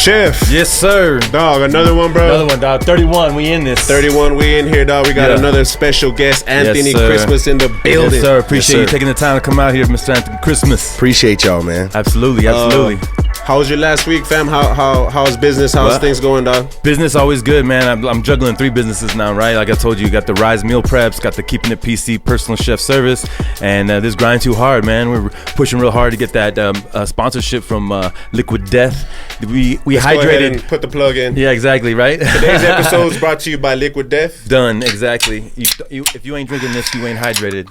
Chef. Yes, sir. Dog, another one, bro. Another one, dog. 31, we in this. 31, we in here, dog. We got another special guest, Anthony Christmas in the building. Yes, sir. Appreciate you taking the time to come out here, Mr. Anthony Christmas. Appreciate y'all, man. Absolutely. How was your last week, fam? How's business? How's things going, dog? Business always good, man. I'm juggling 3 businesses now, right? Like I told you, got the Rise Meal Preps, got the Keeping It PC Personal Chef Service, and this Grind2Hard, man. We're pushing real hard to get that sponsorship from Liquid Death. We Let's hydrated. Go ahead and put the plug in. Yeah, exactly, right? Today's episode is brought to you by Liquid Death. Done, exactly. If you ain't drinking this, you ain't hydrated.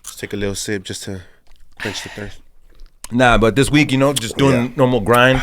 Just take a little sip just to quench the thirst. Nah, but this week, just doing normal grind.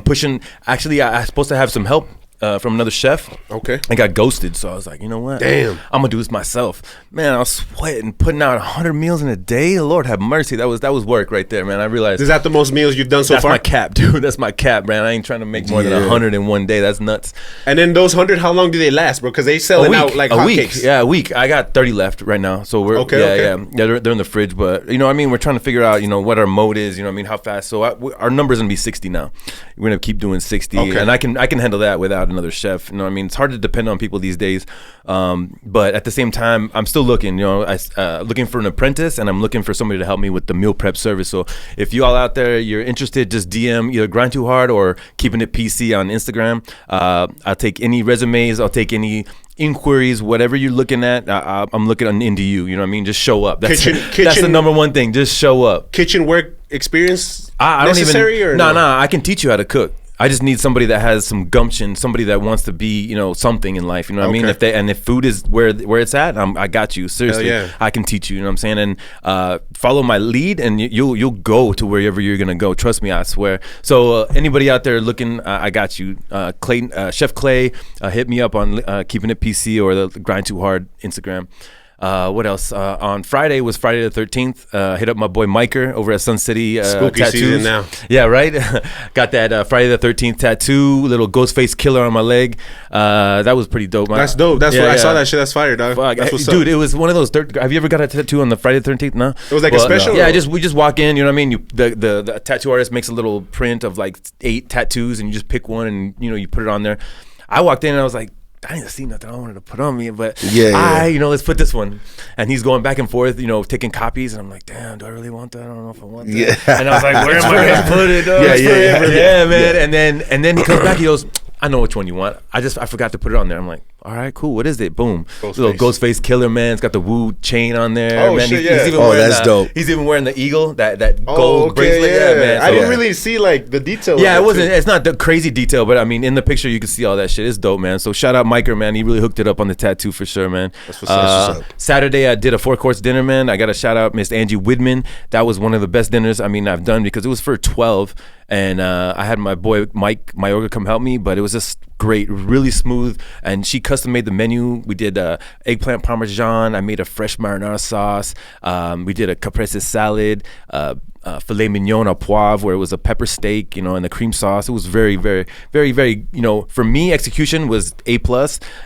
Pushing. Actually, I was supposed to have some help from another chef. Okay. I got ghosted, so I was like, you know what? Damn. I'm gonna do this myself. Man, I was sweating, putting out 100 meals in a day. Lord have mercy. That was work right there, man. I realized. Is that the most meals you've done so far? That's my cap, dude. That's my cap, man. I ain't trying to make more than 100 in one day. That's nuts. And then those 100, how long do they last, bro? Because they selling out like hotcakes. Yeah, a week. I got 30 left right now, so we're yeah. They're in the fridge, but we're trying to figure out what our mode is. How fast. So our number's gonna be 60 now. We're gonna keep doing 60, and I can handle that without another chef. It's hard to depend on people these days, but at the same time, I'm still looking. Looking for an apprentice, and I'm looking for somebody to help me with the meal prep service. So if you all out there, you're interested, just DM either Grind2Hard or Keeping It PC on Instagram. I'll take any resumes. I'll take any inquiries, whatever you're looking at. I'm looking into you. You know what I mean? Just show up. That's the number one thing. Just show up. Kitchen work experience I necessary or no? I can teach you how to cook. I just need somebody that has some gumption, somebody that wants to be, something in life. You know what I mean? If food is where it's at, I got you. Seriously, I can teach you. You know what I'm saying? And follow my lead, and you'll go to wherever you're gonna go. Trust me, I swear. So anybody out there looking, I got you. Clayton, Chef Clay, hit me up on Keeping It PC or the Grind2Hard Instagram. What else? On Friday was Friday the 13th. Hit up my boy Miker over at Sun City Spooky Tattoos. Season now. Yeah, right? Got that Friday the 13th tattoo, little ghost face killer on my leg. That was pretty dope. That's dope. That's what I saw that shit. That's fire, dog. That's what's dude, it was one of those have you ever got a tattoo on the Friday the 13th? No? It was like a special? No. Yeah, we just walk in, you know what I mean? The tattoo artist makes a little print of like 8 tattoos, and you just pick one and you put it on there. I walked in and I was like, I didn't see nothing I wanted to put on me, but let's put this one. And he's going back and forth, taking copies, and I'm like, damn, do I really want that? I don't know if I want that. Yeah. And I was like, where am I gonna put it? Yeah, man. Yeah. And then he comes back, he goes, I know which one you want. I forgot to put it on there. I'm like, all right, cool. What is it? Boom. Little ghost face killer, man. It's got the Woo chain on there. Oh, man. shit, He's even wearing that's dope. He's even wearing the eagle, that gold bracelet. Yeah, man. I didn't really see like the detail. Yeah, it's not the crazy detail, but I mean, in the picture you can see all that shit. It's dope, man. So shout out Miker, man. He really hooked it up on the tattoo for sure, man. That's what's up. Saturday I did a 4-course dinner, man. I got to shout out Miss Angie Widman. That was one of the best dinners I've done, because it was for 12. And I had my boy Mike Mayorga come help me, but it was just great, really smooth. And she custom made the menu. We did eggplant parmesan. I made a fresh marinara sauce. We did a caprese salad, filet mignon au poivre, where it was a pepper steak, and the cream sauce. It was very, very, very, very, for me, execution was A+,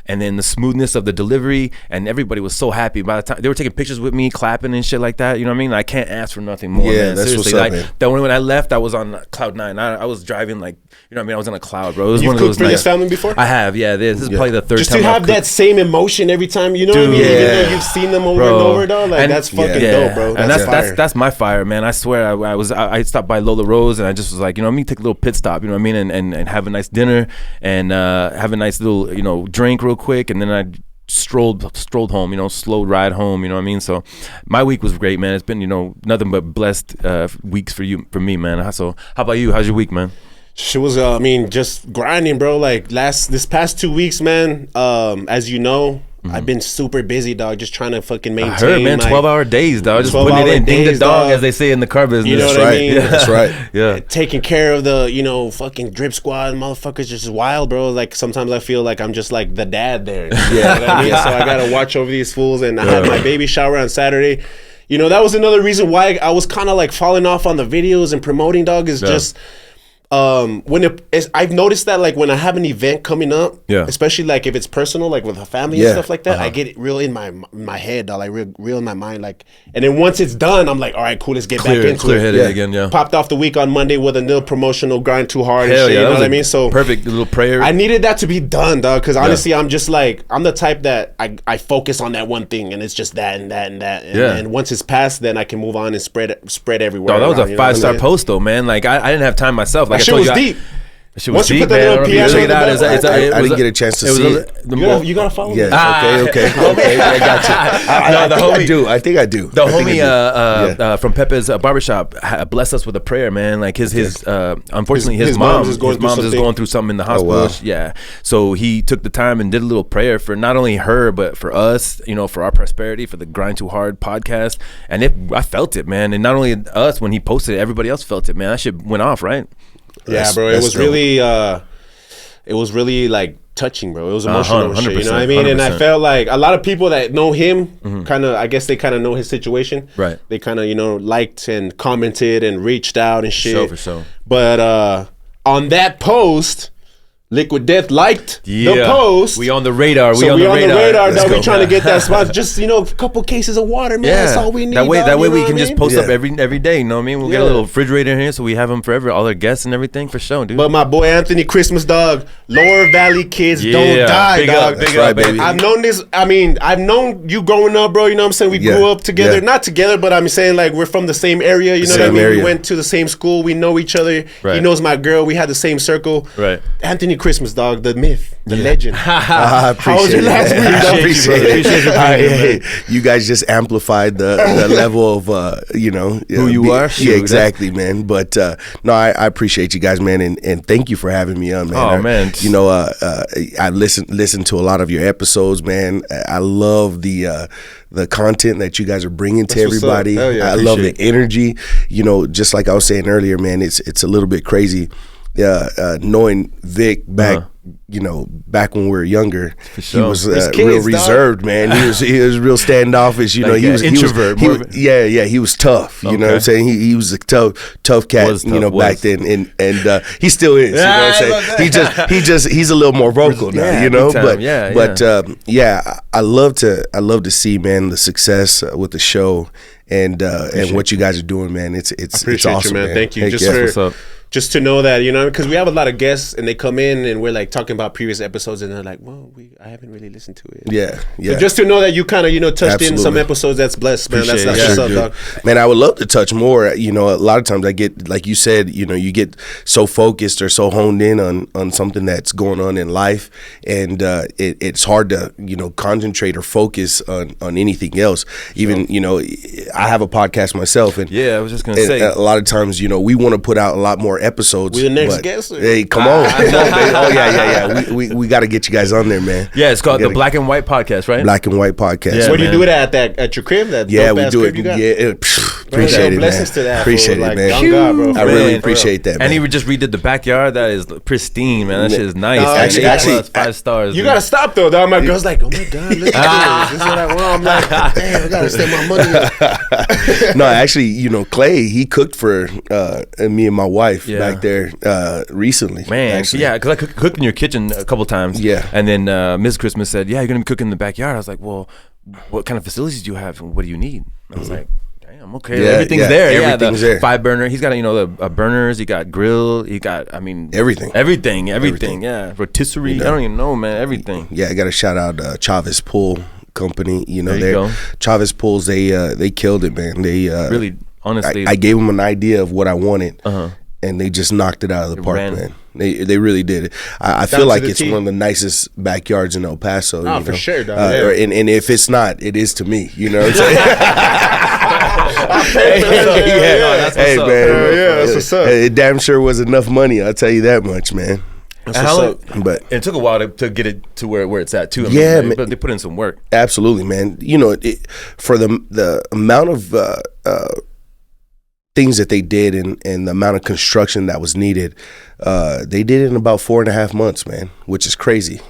and then the smoothness of the delivery, and everybody was so happy. By the time they were taking pictures with me, clapping and shit like that, you know what I mean? I can't ask for nothing more, man. That's seriously. what's up, man. That when I left, I was on cloud 9. I was driving like, I was on a cloud, bro. It was You've one of cooked those for this family before? I have, yeah. This is probably the third just time. Just to have that same emotion every time, what I mean? Even though you've seen them over and over, dog. Like, that's fucking dope, bro. And that's my fire, man. I swear, I stopped by Lola Rose, and I just was like, let me take a little pit stop, you know what I mean, and have a nice dinner, and have a nice little, drink real quick, and then I strolled home, slow ride home, you know what I mean? So my week was great, man. It's been, nothing but blessed weeks for me, man. So how about you? How's your week, man? She was, just grinding, bro. Like this past 2 weeks, man. As you know, I've been super busy, dog. Just trying to fucking maintain. I heard, man. 12-hour days, dog. Just putting it in, ding the dog, as they say in the car business. You know what I mean? Yeah. That's right. Yeah. Taking care of the, fucking drip squad, motherfuckers, just wild, bro. Like sometimes I feel like I'm just like the dad there. You know what I mean? So I gotta watch over these fools, and I had my baby shower on Saturday. That was another reason why I was kind of like falling off on the videos and promoting, dog. Is just I've noticed that like when I have an event coming up, especially like if it's personal, like with a family and stuff like that, I get it real in my head, dog, like real in my mind, like, and then once it's done, I'm like, all right, cool, let's get back into it. Clear-headed again, Popped off the week on Monday with a little promotional Grind2Hard and shit, you know what I mean? So perfect little prayer. I needed that to be done, dog, because honestly, I'm just like, I'm the type that I focus on that one thing, and it's just that and that and that, and once it's passed, then I can move on and spread everywhere. Dog, that was a 5-star post though, man. Like I didn't have time myself. Like that shit was deep. Once you put that little piano in the back, I didn't get a chance to see it. You gotta follow me. Okay. I got you. I think I do. The homie from Pepe's barbershop blessed us with a prayer, man. Like his unfortunately his mom is going through something in the hospital. Oh, wow. Yeah. So he took the time and did a little prayer for not only her but for us, you know, for our prosperity, for the Grind2Hard podcast. And I felt it, man. And not only us, when he posted it, everybody else felt it, man. That shit went off, right? Yeah, bro. It was really like touching, bro. It was emotional, shit, you know what I mean? 100%. And I felt like a lot of people that know him, I guess they kind of know his situation. Right. They kind of, you know, liked and commented and reached out and shit. For sure. But on that post, Liquid Death liked the post. We on the radar. We on the radar. We trying to get that spot. Just, you know, a couple cases of water, man. Yeah. That's all we need. That way we can just post up every day. You know what I mean? We'll get a little refrigerator in here so we have them forever. All our guests and everything for sure, dude. But my boy Anthony Christmas, dog. Lower Valley kids don't die, dog. Big up, baby. I've known this. I mean, I've known you growing up, bro. You know what I'm saying? We grew up together. Yeah. Not together, but I'm saying like we're from the same area. You know what I mean? We went to the same school. We know each other. Right. He knows my girl. We had the same circle. Right. Anthony Christmas, dog. The myth, the legend. I appreciate How was your last week? I appreciate it. You guys just amplified the level of who you are. Yeah, exactly, man. But no, I appreciate you guys, man, and thank you for having me on, man. Oh, man. You know, I listen to a lot of your episodes, man. I love the content that you guys are bringing to everybody. I love the energy. You know, just like I was saying earlier, man. It's a little bit crazy. Knowing Vic back, back when we were younger, he was real reserved, man. He was real standoffish. You know, he was introvert. He was tough. You know what I'm saying? He was a tough cat. Back then, and he still is. You know what I'm saying? He's a little more vocal now. You know, but I love to see, man, the success with the show and what you guys are doing, man. It's awesome, you, man. Thank you. Just to know that, because we have a lot of guests and they come in and we're like talking about previous episodes and they're like, well, I haven't really listened to it. Yeah. So just to know that you kind of, touched in some episodes, that's blessed, man. That's what's up, dog. Man, I would love to touch more. A lot of times I get, like you said, you get so focused or so honed in on something that's going on in life, and it's hard to, concentrate or focus on anything else. Even, I have a podcast myself, and I was just going to say, a lot of times, we want to put out a lot more episodes. We the next guest. Hey, come on, baby. Oh yeah. We got to get you guys on there, man. Yeah, it's called the Black and White Podcast, right? Black and White Podcast. Yeah, where do you do it at your crib? That we do it. Appreciate it, blessings man. To that. Appreciate it, man. God, bro. I really appreciate that, man. And he just redid the backyard. That is pristine, man. That shit is nice. Actually, 5 stars. You gotta stop though. My girl's like, oh my God, look at this. This is what I want. I'm like, damn, I gotta spend my money. No, actually, Clay, he cooked for me and my wife back there recently. Man, actually. Yeah, because I cooked in your kitchen a couple times. Yeah. And then Ms. Christmas said, yeah, you're going to be cooking in the backyard. I was like, well, what kind of facilities do you have and what do you need? I was like, damn, okay. Yeah, everything's there. Everything's there. 5 burner. He's got, the burners. He got grill. He got, everything. Everything. Yeah. Rotisserie. I don't even know, man. Everything. Yeah, I got to shout out Chavez Pool Company. There you go. Chavez Pools, they killed it, man. They really, honestly. I gave them an idea of what I wanted. And they just knocked it out of the park, man. They really did it. I feel like it's one of the nicest backyards in El Paso. Oh, for sure, dog. And if it's not, it is to me. You know what I'm saying? That's what's up. Man. That's what's up. It damn sure was enough money. I'll tell you that much, man. But it took a while to get it to where it's at too. Man. But they put in some work. Absolutely, man. For the amount of things that they did and the amount of construction that was needed, they did it in about 4.5 months, man, which is crazy,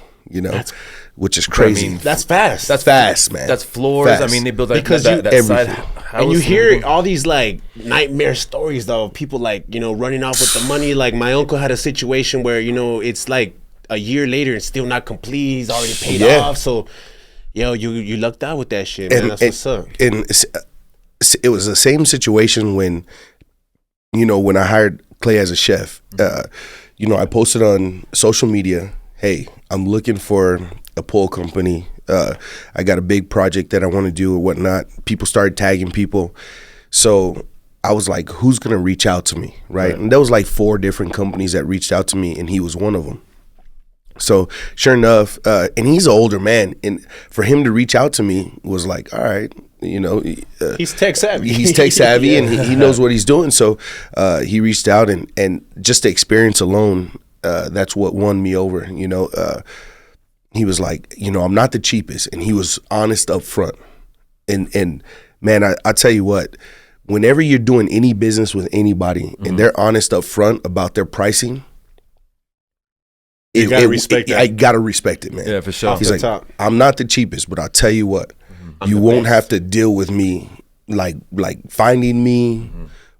which is crazy. That's fast. That's fast, man. That's floors. Fast. They built that because side And you hear all these like nightmare stories though, of people like, you know, running off with the money. Like my uncle had a situation where, you know, it's like a year later and still not complete. He's already paid off. So, yo, you lucked out with that shit, man. That's what's up. And it was the same situation when, you know, when I hired Clay as a chef. You know, I posted on social media, hey, I'm looking for a pool company. I got a big project that I want to do or whatnot. People started tagging people. So I was like, who's going to reach out to me, right? And there was like 4 different companies that reached out to me, and he was one of them. So sure enough, and he's an older man, and for him to reach out to me was like, all right, you know. He's tech savvy. He's tech savvy, and he knows what he's doing. So he reached out, and just the experience alone, that's what won me over, you know. He was like, you know, I'm not the cheapest, and he was honest up front. And man, I tell you what, whenever you're doing any business with anybody and they're honest up front about their pricing, you gotta respect that. I gotta respect it, man. Yeah, for sure. He's like, I'm not the cheapest, but I'll tell you what, you won't have to deal with me like finding me,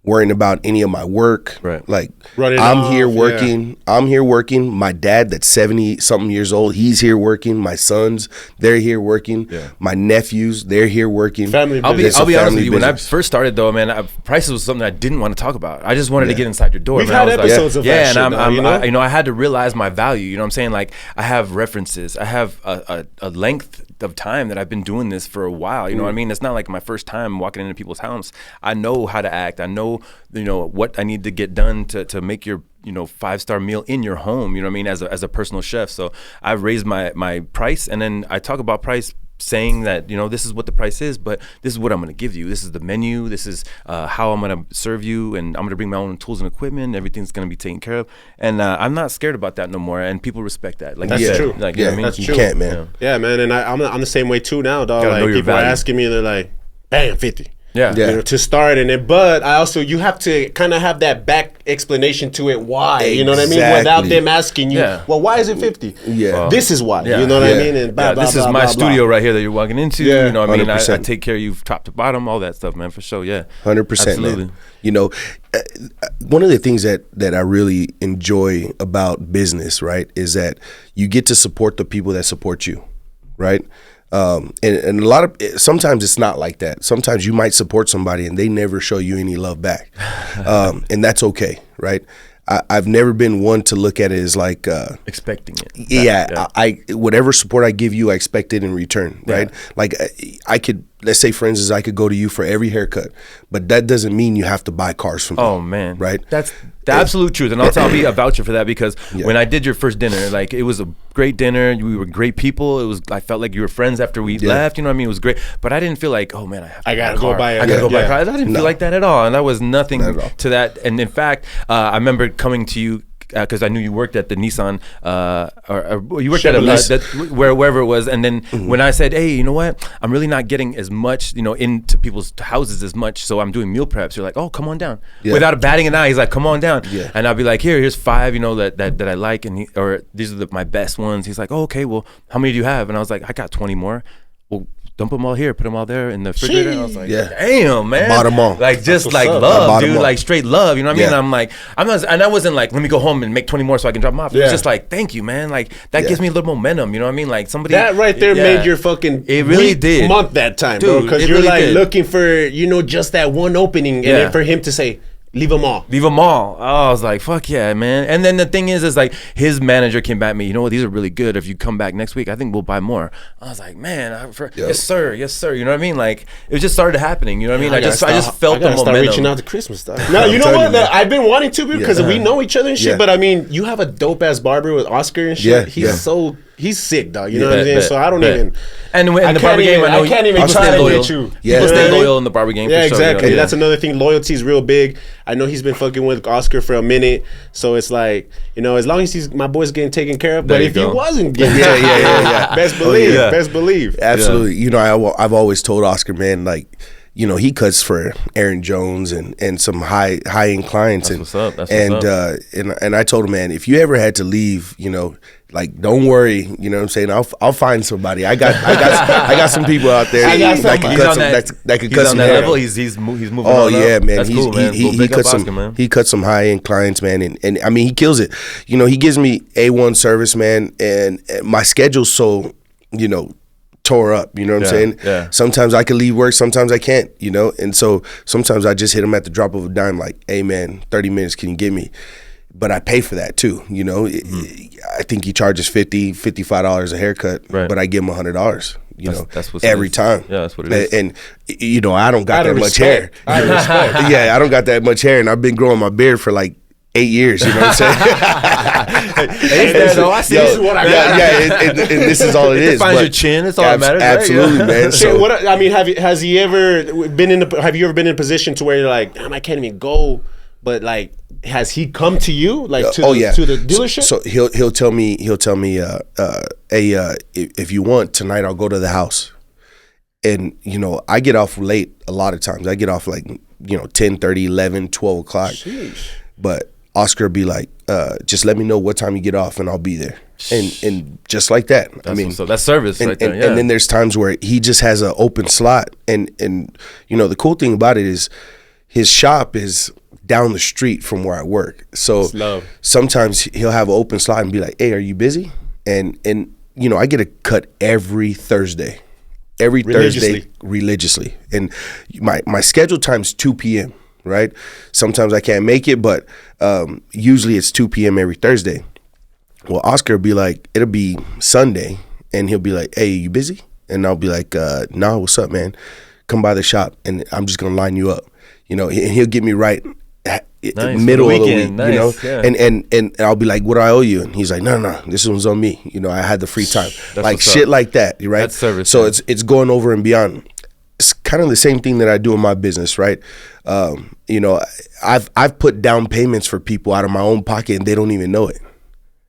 worrying about any of my work. Right. Like I'm here working. I'm here working. My dad, that's 70-something years old, he's here working. My sons, they're here working. Yeah. My nephews, they're here working. Family business. I'll be honest with you. When I first started, though, man, prices was something I didn't want to talk about. I just wanted to get inside your door. We've had episodes of that shit, and you know, I had to realize my value. You know what I'm saying? Like, I have references. I have a length of time that I've been doing this for a while. You know what I mean? It's not like my first time walking into people's house. I know how to act. I know, you know, what I need to get done to make your, you know, 5-star meal in your home. You know what I mean? As a personal chef. So I've raised my price, and then I talk about price saying that, you know, this is what the price is, but this is what I'm going to give you. This is the menu. This is how I'm going to serve you, and I'm going to bring my own tools and equipment. Everything's going to be taken care of, and I'm not scared about that no more. And people respect that. Like that's true. Like, you know what I mean? That's true. You can't, man. Yeah, man. And I'm the same way too now, dog. Like people are asking me, and they're like, "Bam, 50." Yeah. You know, to start, and then, but I also, you have to kind of have that back explanation to it, why, you know what I mean, without them asking you, well, why is it 50? This is why, you know what I mean, and this is my studio right here that you're walking into, you know what I mean, I take care of you top to bottom, all that stuff, man, for sure, 100%, man. You know, one of the things that I really enjoy about business, right, is that you get to support the people that support you, right? And a lot of, sometimes it's not like that. Sometimes you might support somebody and they never show you any love back. And that's okay, right? I've never been one to look at it as like expecting it. Yeah, I whatever support I give you, I expect it in return, right? Like I could, let's say, for instance, I could go to you for every haircut, but that doesn't mean you have to buy cars from me. Oh man, right? That's the absolute truth, and I'll be a voucher for that, because when I did your first dinner, like, it was a great dinner. We were great people. It was, I felt like you were friends after we left. You know what I mean? It was great, but I didn't feel like, oh man, I gotta go buy a car. I didn't feel like that at all, and that was nothing to that. And in fact, I remember coming to you, because I knew you worked at the Nissan, or you worked at wherever it was. And then when I said, hey, you know what? I'm really not getting as much, you know, into people's houses as much, so I'm doing meal preps. You're like, oh, come on down. Without batting an eye, he's like, come on down. And I'll be like, here's 5, you know, that I like, and or these are my best ones. He's like, oh, okay, well, how many do you have? And I was like, I got 20 more. Well, dump them all here, put them all there in the refrigerator. And I was like, damn, man. Bought them all. Like, just like love, dude. Like, straight love. You know what I mean? And I'm like, and I wasn't like, let me go home and make 20 more so I can drop them off. It was just like, thank you, man. Like, that gives me a little momentum. You know what I mean? Like, somebody. That right there made your fucking month that time, dude, bro. Because you're really like looking for, you know, just that one opening. And then for him to say, leave them all. Leave them all. Oh, I was like, fuck yeah, man. And then the thing is like, his manager came back to me, you know what, these are really good. If you come back next week, I think we'll buy more. I was like, man, yes sir. You know what I mean? Like, it just started happening. You know what I mean? I just felt the momentum. Start reaching out to Christmas stuff. No, you know what? I've been wanting to, because we know each other and shit. But I mean, you have a dope ass barber with Oscar and shit. He's sick, dog. You know what I'm saying? So I don't even. And in the barber game, I know I can't even try to get you. People stay loyal in the barber game. Yeah, exactly. That's another thing. Loyalty is real big. I know he's been fucking with Oscar for a minute, so it's like, you know, as long as my boy's getting taken care of. But if he wasn't getting best believe. Absolutely. You know, I've always told Oscar, man, like, you know, he cuts for Aaron Jones and some high end clients. That's what's up. And I told him, man, if you ever had to leave, you know, Like, don't worry, you know what I'm saying? I'll find somebody. I got some people out there that can cut some hair. He's moving. Oh yeah, man. That's cool, man. He cuts some high end clients, man, and I mean he kills it. You know, he gives me A1 service, man, and my schedule's so, you know, tore up, you know what I'm saying? Yeah. Sometimes I can leave work, sometimes I can't, you know, and so sometimes I just hit him at the drop of a dime, like, hey man, 30 minutes, can you give me? But I pay for that too, you know. I think he charges $55 a haircut, but I give him $100. That's what every time. Yeah, that's what it is. And you know, I don't got that much hair. Yeah, I don't got that much hair, and I've been growing my beard for like 8 years. You know what I'm saying? This is what I got. Yeah, and this is all it is. Defines your chin. It's all that matters. Absolutely, man. So, have you ever been in a position to where you're like, damn, I can't even go, but like, has he come to you like to the dealership? So he'll tell me hey, if you want tonight, I'll go to the house. And you know, I get off late a lot of times. I get off like, you know, 10:30, 11, 12 o'clock. Sheesh. But Oscar be like, just let me know what time you get off and I'll be there. And just like that. So that's service right there. And then there's times where he just has an open slot. And you know, the cool thing about it is his shop is down the street from where I work. So sometimes he'll have an open slot and be like, hey, are you busy? And you know, I get a cut every Thursday. Religiously. And my schedule time's 2 p.m., right? Sometimes I can't make it, but usually it's 2 p.m. every Thursday. Well, Oscar will be like, it'll be Sunday, and he'll be like, hey, you busy? And I'll be like, nah, what's up, man? Come by the shop, and I'm just going to line you up. You know, and he'll get me right middle of the week, nice, you know, yeah. and I'll be like, what do I owe you? And he's like, no, this one's on me. You know, I had the free time. Like shit like that, right? That's service. So it's going over and beyond. It's kind of the same thing that I do in my business, right? You know, I've put down payments for people out of my own pocket and they don't even know it.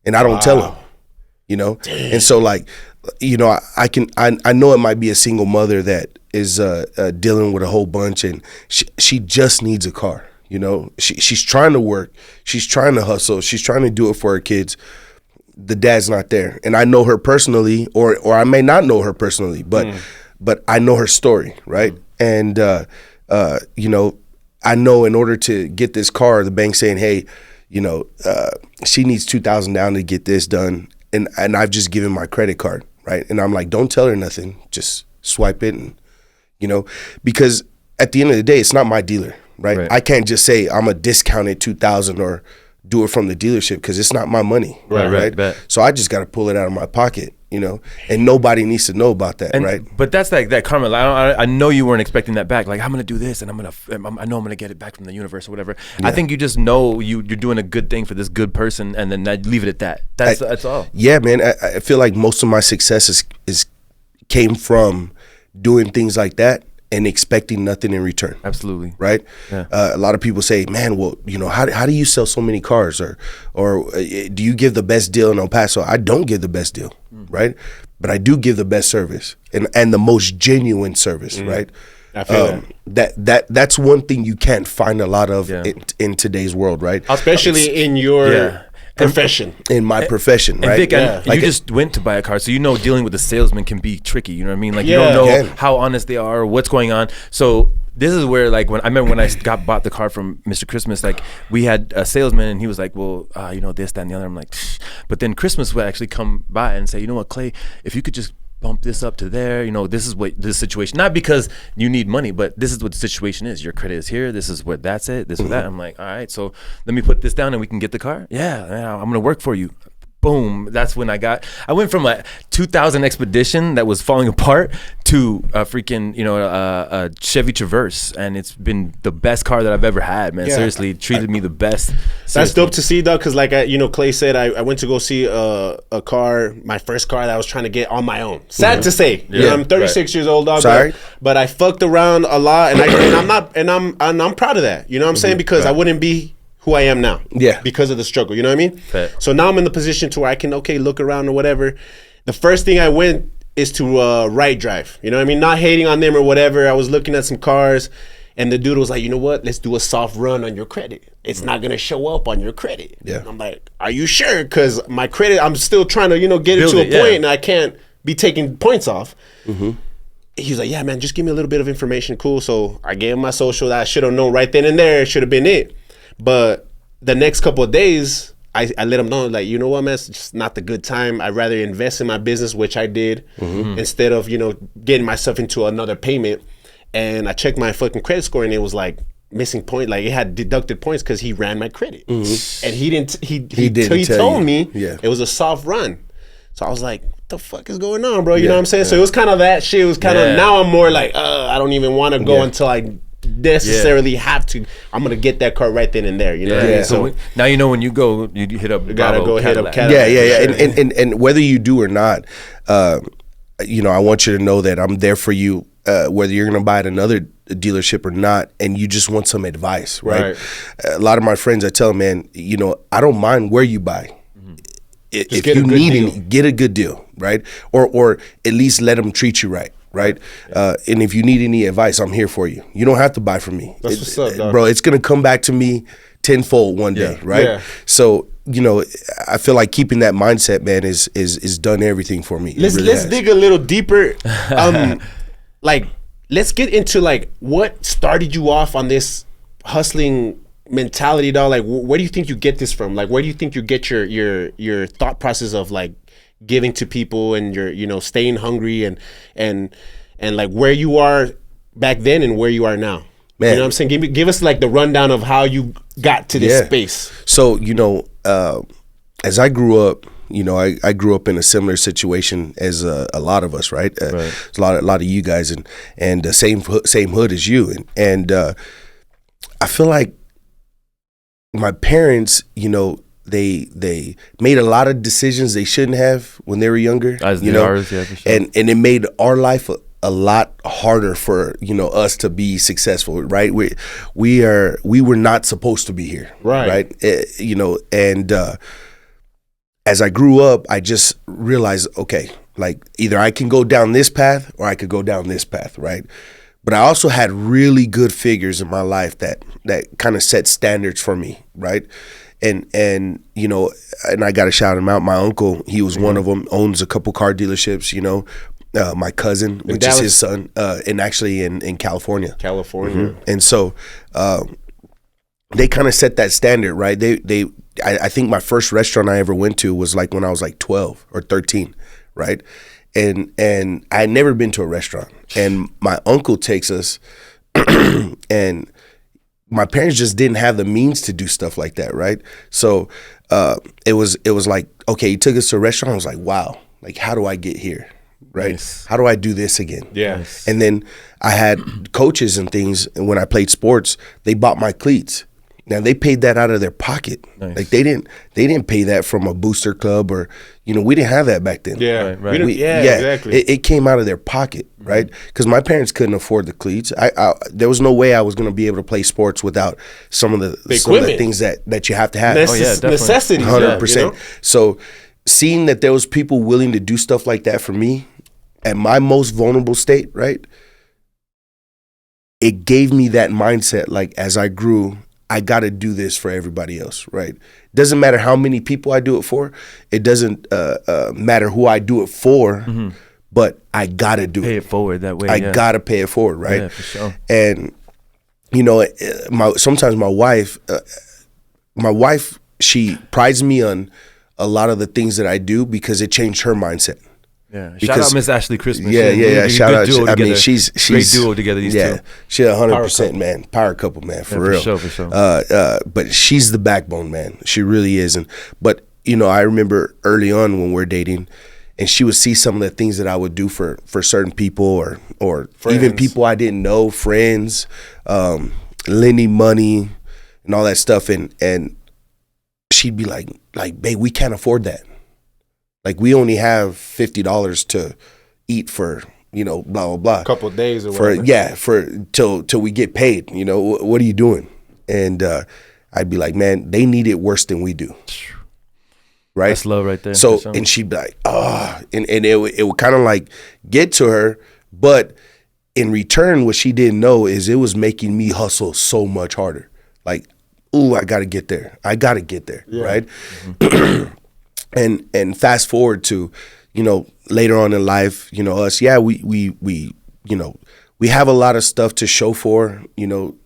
And I don't tell them, you know? Damn. And so like, you know, I know it might be a single mother that is dealing with a whole bunch, and she just needs a car. You know, she's trying to work, she's trying to hustle, she's trying to do it for her kids. The dad's not there, and I know her personally, or I may not know her personally, but I know her story, right? And you know, I know in order to get this car, the bank's saying, hey, you know, she needs $2,000 down to get this done, and I've just given my credit card, right? And I'm like, don't tell her nothing, just swipe it, and you know, because at the end of the day, it's not my dealer. Right? I can't just say I'm a discounted $2,000 or do it from the dealership, because it's not my money. Right. So I just got to pull it out of my pocket, you know, and nobody needs to know about that, right? But that's like that karma. I know you weren't expecting that back. Like, I'm gonna do this, and I know I'm gonna get it back from the universe or whatever. Yeah. I think you just know you're doing a good thing for this good person, and then leave it at that. That's all. Yeah, man. I feel like most of my success came from doing things like that and expecting nothing in return. Absolutely. Right? Yeah. A lot of people say, man, well, you know, how do you sell so many cars? Or do you give the best deal in El Paso? I don't give the best deal, right? But I do give the best service and the most genuine service, right? I feel that's one thing you can't find a lot of in today's world, right? Especially in your profession. In my profession, right? Vic, you just went to buy a car, so you know dealing with a salesman can be tricky. You know what I mean? Like, you don't know how honest they are or what's going on. So this is where, like, when I bought the car from Mr. Christmas, like, we had a salesman and he was like, well, you know, this, that, and the other. I'm like, psh. But then Christmas would actually come by and say, you know what, Clay, if you could just bump this up to there, you know, this is what this situation, not because you need money, but this is what the situation is. Your credit is here, this is what that's it, this or that. I'm like, all right, so let me put this down and we can get the car. Yeah, I'm gonna work for you. Boom. That's when I went from a 2000 Expedition that was falling apart to a freaking, you know, a Chevy Traverse, and it's been the best car that I've ever had, man. Seriously, treated me the best. That's dope to see, though, because like you know, Clay said, I went to go see a car, my first car that I was trying to get on my own. Sad to say, you know, I'm 36 years old, dog. Sorry, but I fucked around a lot, and I'm proud of that. You know what I'm saying? Because I wouldn't be who I am now. Yeah. Because of the struggle. You know what I mean? Right. So now I'm in the position to where I can, look around or whatever. The first thing I went is to right drive. You know what I mean? Not hating on them or whatever. I was looking at some cars, And the dude was like, you know what? Let's do a soft run on your credit. It's not going to show up on your credit. Yeah. And I'm like, are you sure? Because my credit, I'm still trying to, get it to a point and I can't be taking points off. Mm-hmm. He was like, yeah, man, just give me a little bit of information. Cool. So I gave him my social that I should have known right then and there. It should have been it. But the next couple of days, I let him know, like, you know what, man, it's just not the good time. I'd rather invest in my business, which I did, instead of, getting myself into another payment. And I checked my fucking credit score and it was like missing point. Like it had deducted points because he ran my credit. Mm-hmm. And he told me it was a soft run. So I was like, what the fuck is going on, bro? You know what I'm saying? So it was kind of that shit. It was kind of, now I'm more like, I don't even want to go until I necessarily have to. I'm gonna get that car right then and there. You know what I mean? So now when you go, you hit up. You gotta go hit up Cadillac. Yeah. And whether you do or not, I want you to know that I'm there for you. Whether you're gonna buy at another dealership or not, and you just want some advice, right? A lot of my friends, I tell them, man, I don't mind where you buy. If you need it, get a good deal, right? Or at least let them treat you right. Right, and if you need any advice, I'm here for you. You don't have to buy from me. That's what's up, dog. Bro. It's gonna come back to me tenfold one day, right? Yeah. So I feel like keeping that mindset, man, is done everything for me. Let's dig a little deeper. Let's get into what started you off on this hustling mentality, dog. Like, where do you think you get this from? Like, where do you think you get your thought process of giving to people and you're staying hungry and like where you are back then and where you are now, man? You know what I'm saying? Give us the rundown of how you got to this space. So as I grew up, I grew up in a similar situation as a lot of us, right? A lot of you guys and the same hood as you, and I feel like my parents, they made a lot of decisions they shouldn't have when they were younger. As ours, for sure. And it made our life a lot harder for us to be successful, right? We were not supposed to be here, right? And as I grew up, I just realized, okay, either I can go down this path or I could go down this path, right? But I also had really good figures in my life that kind of set standards for me, right? And I got to shout him out. My uncle, he was one of them, owns a couple car dealerships, my cousin, which is his son, and actually in California. Mm-hmm. And so they kind of set that standard, right? I think my first restaurant I ever went to was when I was 12 or 13, right? And I had never been to a restaurant. And my uncle takes us and my parents just didn't have the means to do stuff like that, right? So it was okay, he took us to a restaurant. I was like, wow, how do I get here, right? Nice. How do I do this again? Yeah. Nice. And then I had coaches and things, and when I played sports, they bought my cleats. Now they paid that out of their pocket. Nice. They didn't pay that from a booster club or we didn't have that back then. Yeah, right. Exactly. It came out of their pocket, right? Because my parents couldn't afford the cleats. There was no way I was going to be able to play sports without some of the things that you have to have. Necessities, 100%. So seeing that there was people willing to do stuff like that for me at my most vulnerable state, right? It gave me that mindset. As I grew, I got to do this for everybody else, right? Doesn't matter how many people I do it for. It doesn't matter who I do it for, but I got to do it. Pay it forward that way. I got to pay it forward, right? Yeah, for sure. And, sometimes my wife, she prides me on a lot of the things that I do because it changed her mindset. Yeah, shout out Miss Ashley Christmas. Yeah. Shout out. I mean, she's great duo together. These two. She's 100%, man. Power couple, man, for real. For sure. But she's the backbone, man. She really is. But I remember early on when we're dating, and she would see some of the things that I would do for certain people, or even people I didn't know, friends, lending money, and all that stuff, and she'd be like, babe, we can't afford that. We only have $50 to eat for, blah, blah, blah. A couple of days or whatever. Till we get paid. What are you doing? And I'd be like, man, they need it worse than we do. Right? That's love right there. So, and she'd be like, and it would kind of get to her, but in return, what she didn't know is it was making me hustle so much harder. Like, ooh, I got to get there. I got to get there, right? And fast forward to, you know, later on in life, you know, us, we you know, we have a lot of stuff to show for, you know,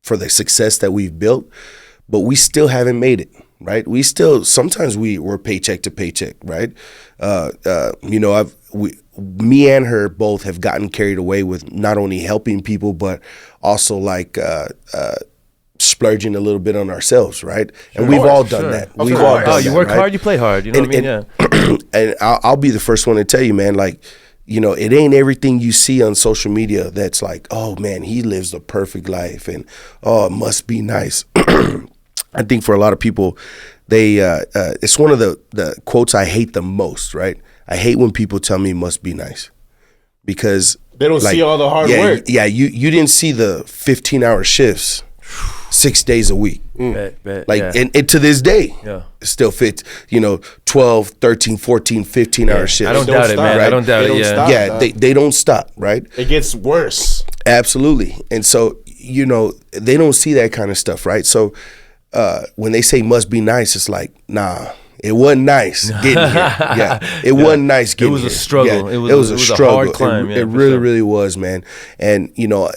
for the success that we've built, but we still haven't made it, right? We still, sometimes we're paycheck to paycheck, right? You know, me and her both have gotten carried away with not only helping people, but also like splurging a little bit on ourselves, right? And we've all done that. We've all done that. You work hard, you play hard. You know what I mean? Yeah. And I'll be the first one to tell you, man, like, you know, it ain't everything you see on social media that's like, oh man, he lives the perfect life and oh, it must be nice. I think for a lot of people, they it's one of the quotes I hate the most, right? I hate when people tell me it must be nice because they don't see all the hard work. Yeah, you didn't see the 15-hour shifts 6 days a week. And to this day, still fit, you know, 12, 13, 14, 15-hour shifts. I don't doubt it, man. Right? I don't doubt it. They don't stop, right? It gets worse. Absolutely. And so, you know, they don't see that kind of stuff, right? So when they say must be nice, it's like, nah, it wasn't nice getting here. It wasn't nice getting here. It was a struggle. It was a struggle. A hard climb. It really was, man. And, you know,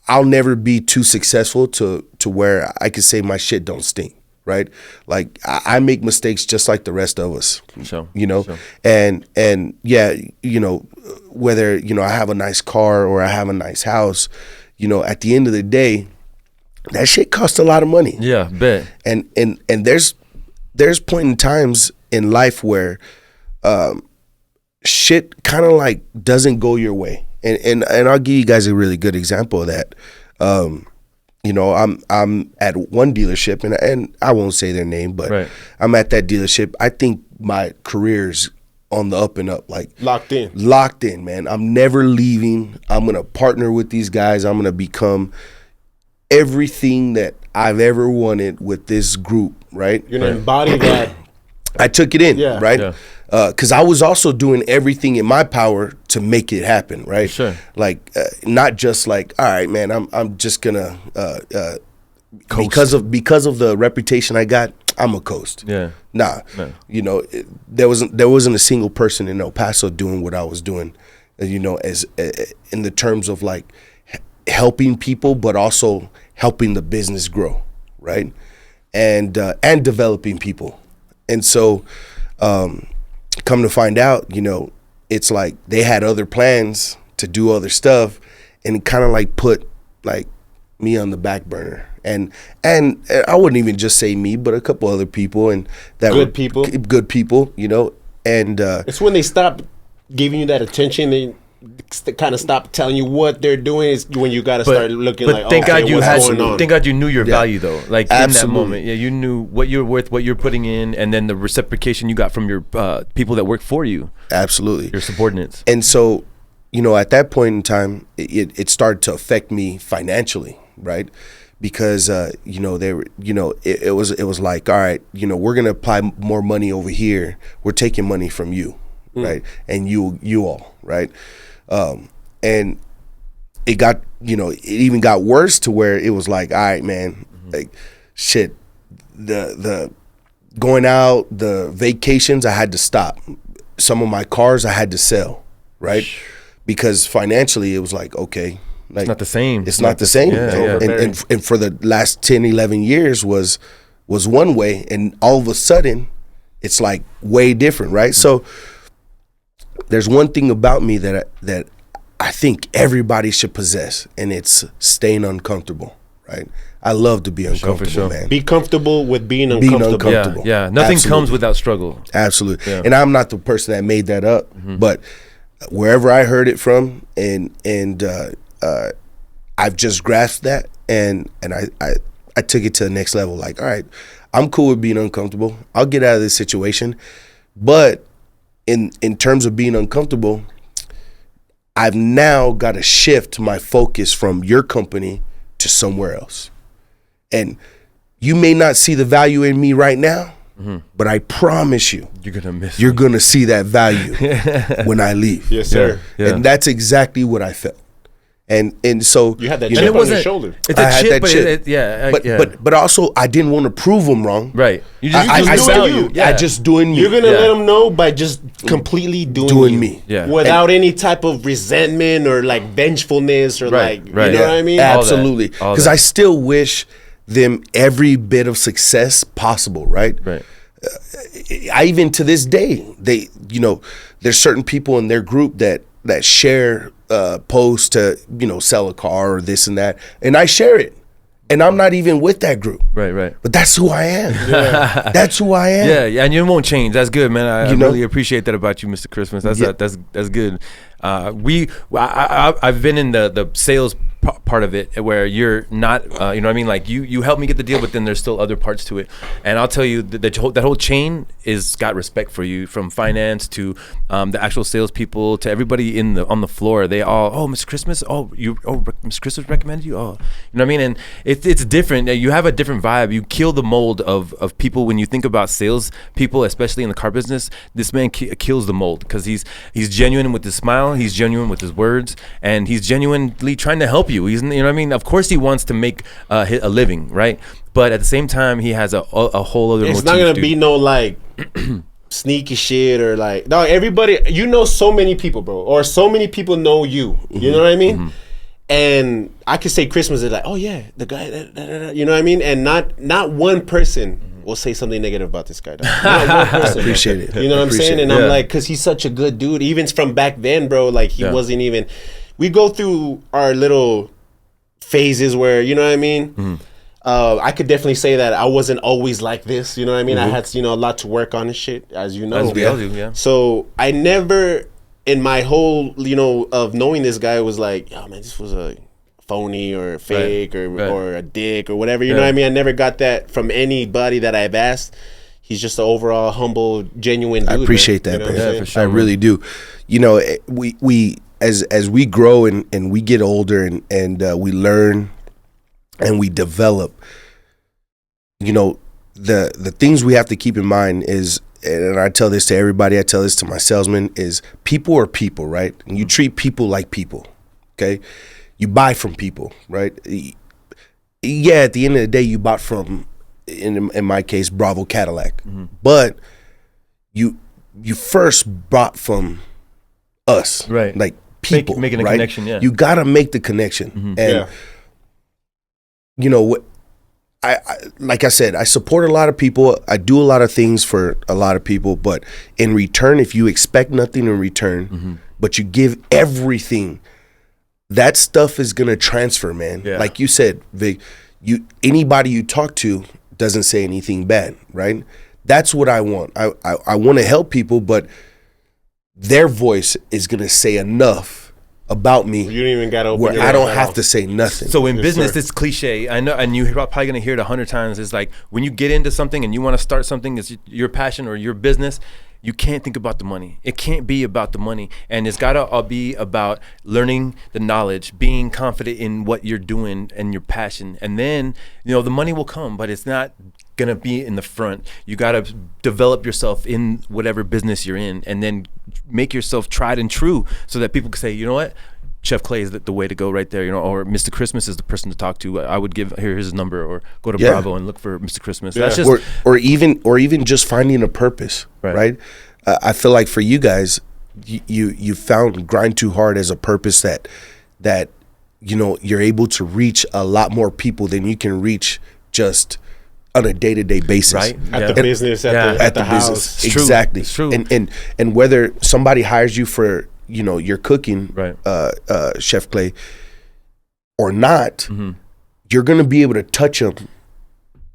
I'll never be too successful to where I can say my shit don't stink, right? Like I make mistakes just like the rest of us, you know? And yeah, you know, whether, you know, I have a nice car or I have a nice house, you know, at the end of the day, that shit costs a lot of money. Yeah, bet. And there's point in times in life where shit kind of like doesn't go your way. And I'll give you guys a really good example of that. You know, I'm at one dealership, and I won't say their name, but I'm at that dealership. I think my career's on the up and up, like locked in, man. I'm never leaving. I'm gonna partner with these guys. I'm gonna become everything that I've ever wanted with this group, right? You're gonna embody that. I took it in, right? Because I was also doing everything in my power to make it happen, right? Sure. Like, not just like, all right, man, I'm just gonna because of the reputation I got, I'm a coast. Yeah. Nah, you know, there wasn't a single person in El Paso doing what I was doing, you know, as in the terms of like helping people, but also helping the business grow, right? And developing people, and so. Come to find out, you know, it's like they had other plans to do other stuff and kind of like put like me on the back burner. And I wouldn't even just say me, but a couple other people and that good people, you know, and it's when they stop giving you that attention, they kind of stop telling you what they're doing is when you got to start looking like, thank God you knew your value though. Like absolutely. In that moment, you knew what you're worth, what you're putting in, and then the reciprocation you got from your people that work for you. Absolutely. Your subordinates. And so, you know, at that point in time, it started to affect me financially, right? Because you know, they were, you know, it was like, all right, you know, we're gonna apply more money over here. We're taking money from you, right? And you all, right? And it got, you know, it even got worse to where it was like, all right, man, like shit, the going out, the vacations, I had to stop. Some of my cars I had to sell, right? Because financially it was like, okay, like, it's not the same. It's not the same. And for the last 10, 11 years was one way, and all of a sudden it's like way different, right? So there's one thing about me that I think everybody should possess, and it's staying uncomfortable, right? I love to be uncomfortable, man. Be comfortable with being uncomfortable. Yeah. Nothing comes without struggle. Absolutely. Yeah. And I'm not the person that made that up, but wherever I heard it from, and I've just grasped that, and I took it to the next level. Like, all right, I'm cool with being uncomfortable. I'll get out of this situation, but in terms of being uncomfortable, I've now got to shift my focus from your company to somewhere else. And you may not see the value in me right now, but I promise you, you're gonna see that value when I leave. Yes, sir. And that's exactly what I felt. And so you had that chip on your shoulder. It's a chip, but also I didn't want to prove them wrong. Right. I just doing me. You're gonna let them know by just completely doing me. Yeah. Without any type of resentment or like vengefulness or you know what I mean? Absolutely. Because I still wish them every bit of success possible. Right. I even to this day, there's certain people in their group that share posts to sell a car or this and that, and I share it, and I'm not even with that group. Right. But that's who I am. That's who I am. Yeah, and you won't change. That's good, man. I really appreciate that about you, Mr. Christmas. That's good. I've been in the sales part of it where you're not, you know what I mean? Like you help me get the deal, but then there's still other parts to it. And I'll tell you that whole chain is got respect for you, from finance to the actual salespeople to everybody on the floor. They all, Mr. Christmas, Mr. Christmas recommended you. You know what I mean? And it's different. You have a different vibe. You kill the mold of people when you think about sales people, especially in the car business. This man kills the mold because he's genuine with his smile. He's genuine with his words, and he's genuinely trying to help you. He's, you know what I mean? Of course he wants to make a living, right? But at the same time, he has a whole other motive. It's not going to be no like sneaky shit or like, no, everybody, so many people, bro, or so many people know you. You know what I mean? And I could say Christmas is like, oh yeah, the guy, you know what I mean? And not one person will say something negative about this guy. Not one person. I appreciate it. You know what I'm saying? And I'm like, because he's such a good dude. Even from back then, bro, like he wasn't even, we go through our little phases where, you know what I mean? I could definitely say that I wasn't always like this, you know what I mean? I had, a lot to work on and shit, as you know. As we all do, yeah. So I never, in my whole, of knowing this guy, was like, oh man, this was a phony or fake or a dick or whatever, you know what I mean? I never got that from anybody that I've asked. He's just an overall humble, genuine dude. I appreciate that, man. Yeah, for sure, I really do. We as we grow and we get older and we learn and we develop, the things we have to keep in mind is, and I tell this to everybody, I tell this to my salesmen, is people are people, right? And you treat people like people, okay? You buy from people, right? Yeah, at the end of the day, you bought from, in my case, Bravo Cadillac. But you first bought from us, right? Like people, making a connection. Yeah, you gotta make the connection, and what I like I said, I support a lot of people. I do a lot of things for a lot of people, but in return, if you expect nothing in return, but you give everything, that stuff is gonna transfer, man. Yeah. Like you said, Vic, anybody you talk to doesn't say anything bad, right? That's what I want. I want to help people, but their voice is gonna say enough about me. You don't even gotta open where I don't have to say nothing. So in business, it's cliche. I know, and you're probably gonna hear it 100 times. It's like when you get into something and you want to start something, it's your passion or your business. You can't think about the money. It can't be about the money. And it's got to be about learning the knowledge, being confident in what you're doing and your passion. And then, the money will come, but it's not going to be in the front. You got to develop yourself in whatever business you're in and then make yourself tried and true so that people can say, you know what? Chef Clay is the way to go right there, or Mr. Christmas is the person to talk to. I would give here's his number, or go to Bravo and look for Mr. Christmas. Yeah. That's just or even just finding a purpose, right? I feel like for you guys, you found Grind2Hard as a purpose that you're able to reach a lot more people than you can reach just on a day-to-day basis, right? At the business, at the house, it's exactly. It's true. And whether somebody hires you for your cooking, right, Chef Clay, or not, you're gonna be able to touch them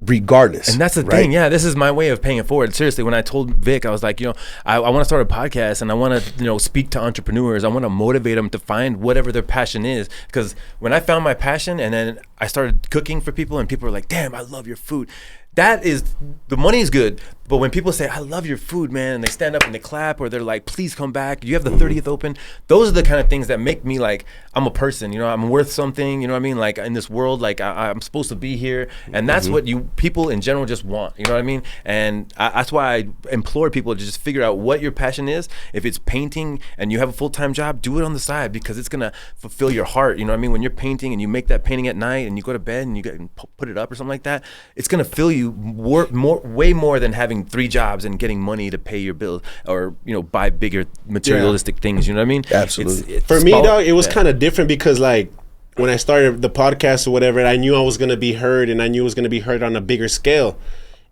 regardless. And that's the thing. Yeah, this is my way of paying it forward. Seriously, when I told Vic, I was like, I want to start a podcast and I want to, speak to entrepreneurs. I want to motivate them to find whatever their passion is. Because when I found my passion and then I started cooking for people and people were like, damn, I love your food. the money is good. But when people say, I love your food, man, and they stand up and they clap, or they're like, please come back, you have the 30th open, those are the kind of things that make me like, I'm a person, you know, I'm worth something, you know what I mean? Like in this world, like I'm supposed to be here. And that's what people in general just want, you know what I mean? And that's why I implore people to just figure out what your passion is. If it's painting and you have a full-time job, do it on the side, because it's gonna fulfill your heart, you know what I mean? When you're painting and you make that painting at night and you go to bed and you put it up or something like that, it's gonna fill you way more than having 3 jobs and getting money to pay your bills, or you know, buy bigger materialistic things, you know what I mean? Absolutely. For me, dog, it was kind of different, because like when I started the podcast or whatever, I knew I was gonna be heard, and I knew it was gonna be heard on a bigger scale.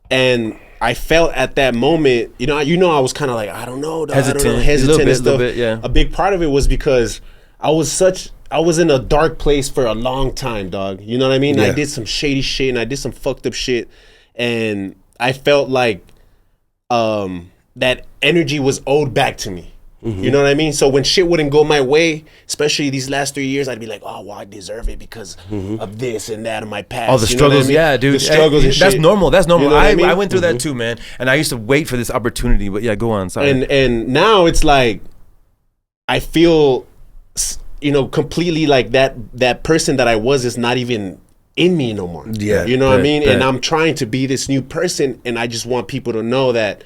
And I felt at that moment, you know, I was kind of like, I don't know, dog, hesitant and stuff. A big part of it was because I was in a dark place for a long time, dog. You know what I mean? I did some shady shit and I did some fucked up shit, and I felt like that energy was owed back to me. You know what I mean? So when shit wouldn't go my way, especially these last 3 years, I'd be like, oh, well, I deserve it because of this and that of my past. All the struggles, yeah, dude. The struggles and shit. That's normal. That's normal. You know what I mean? I went through that too, man. And I used to wait for this opportunity, but yeah, go on. Sorry. And now it's like, I feel, you know, completely like that person that I was is not even in me no more. Yeah. You know what I mean? And I'm trying to be this new person, and I just want people to know that,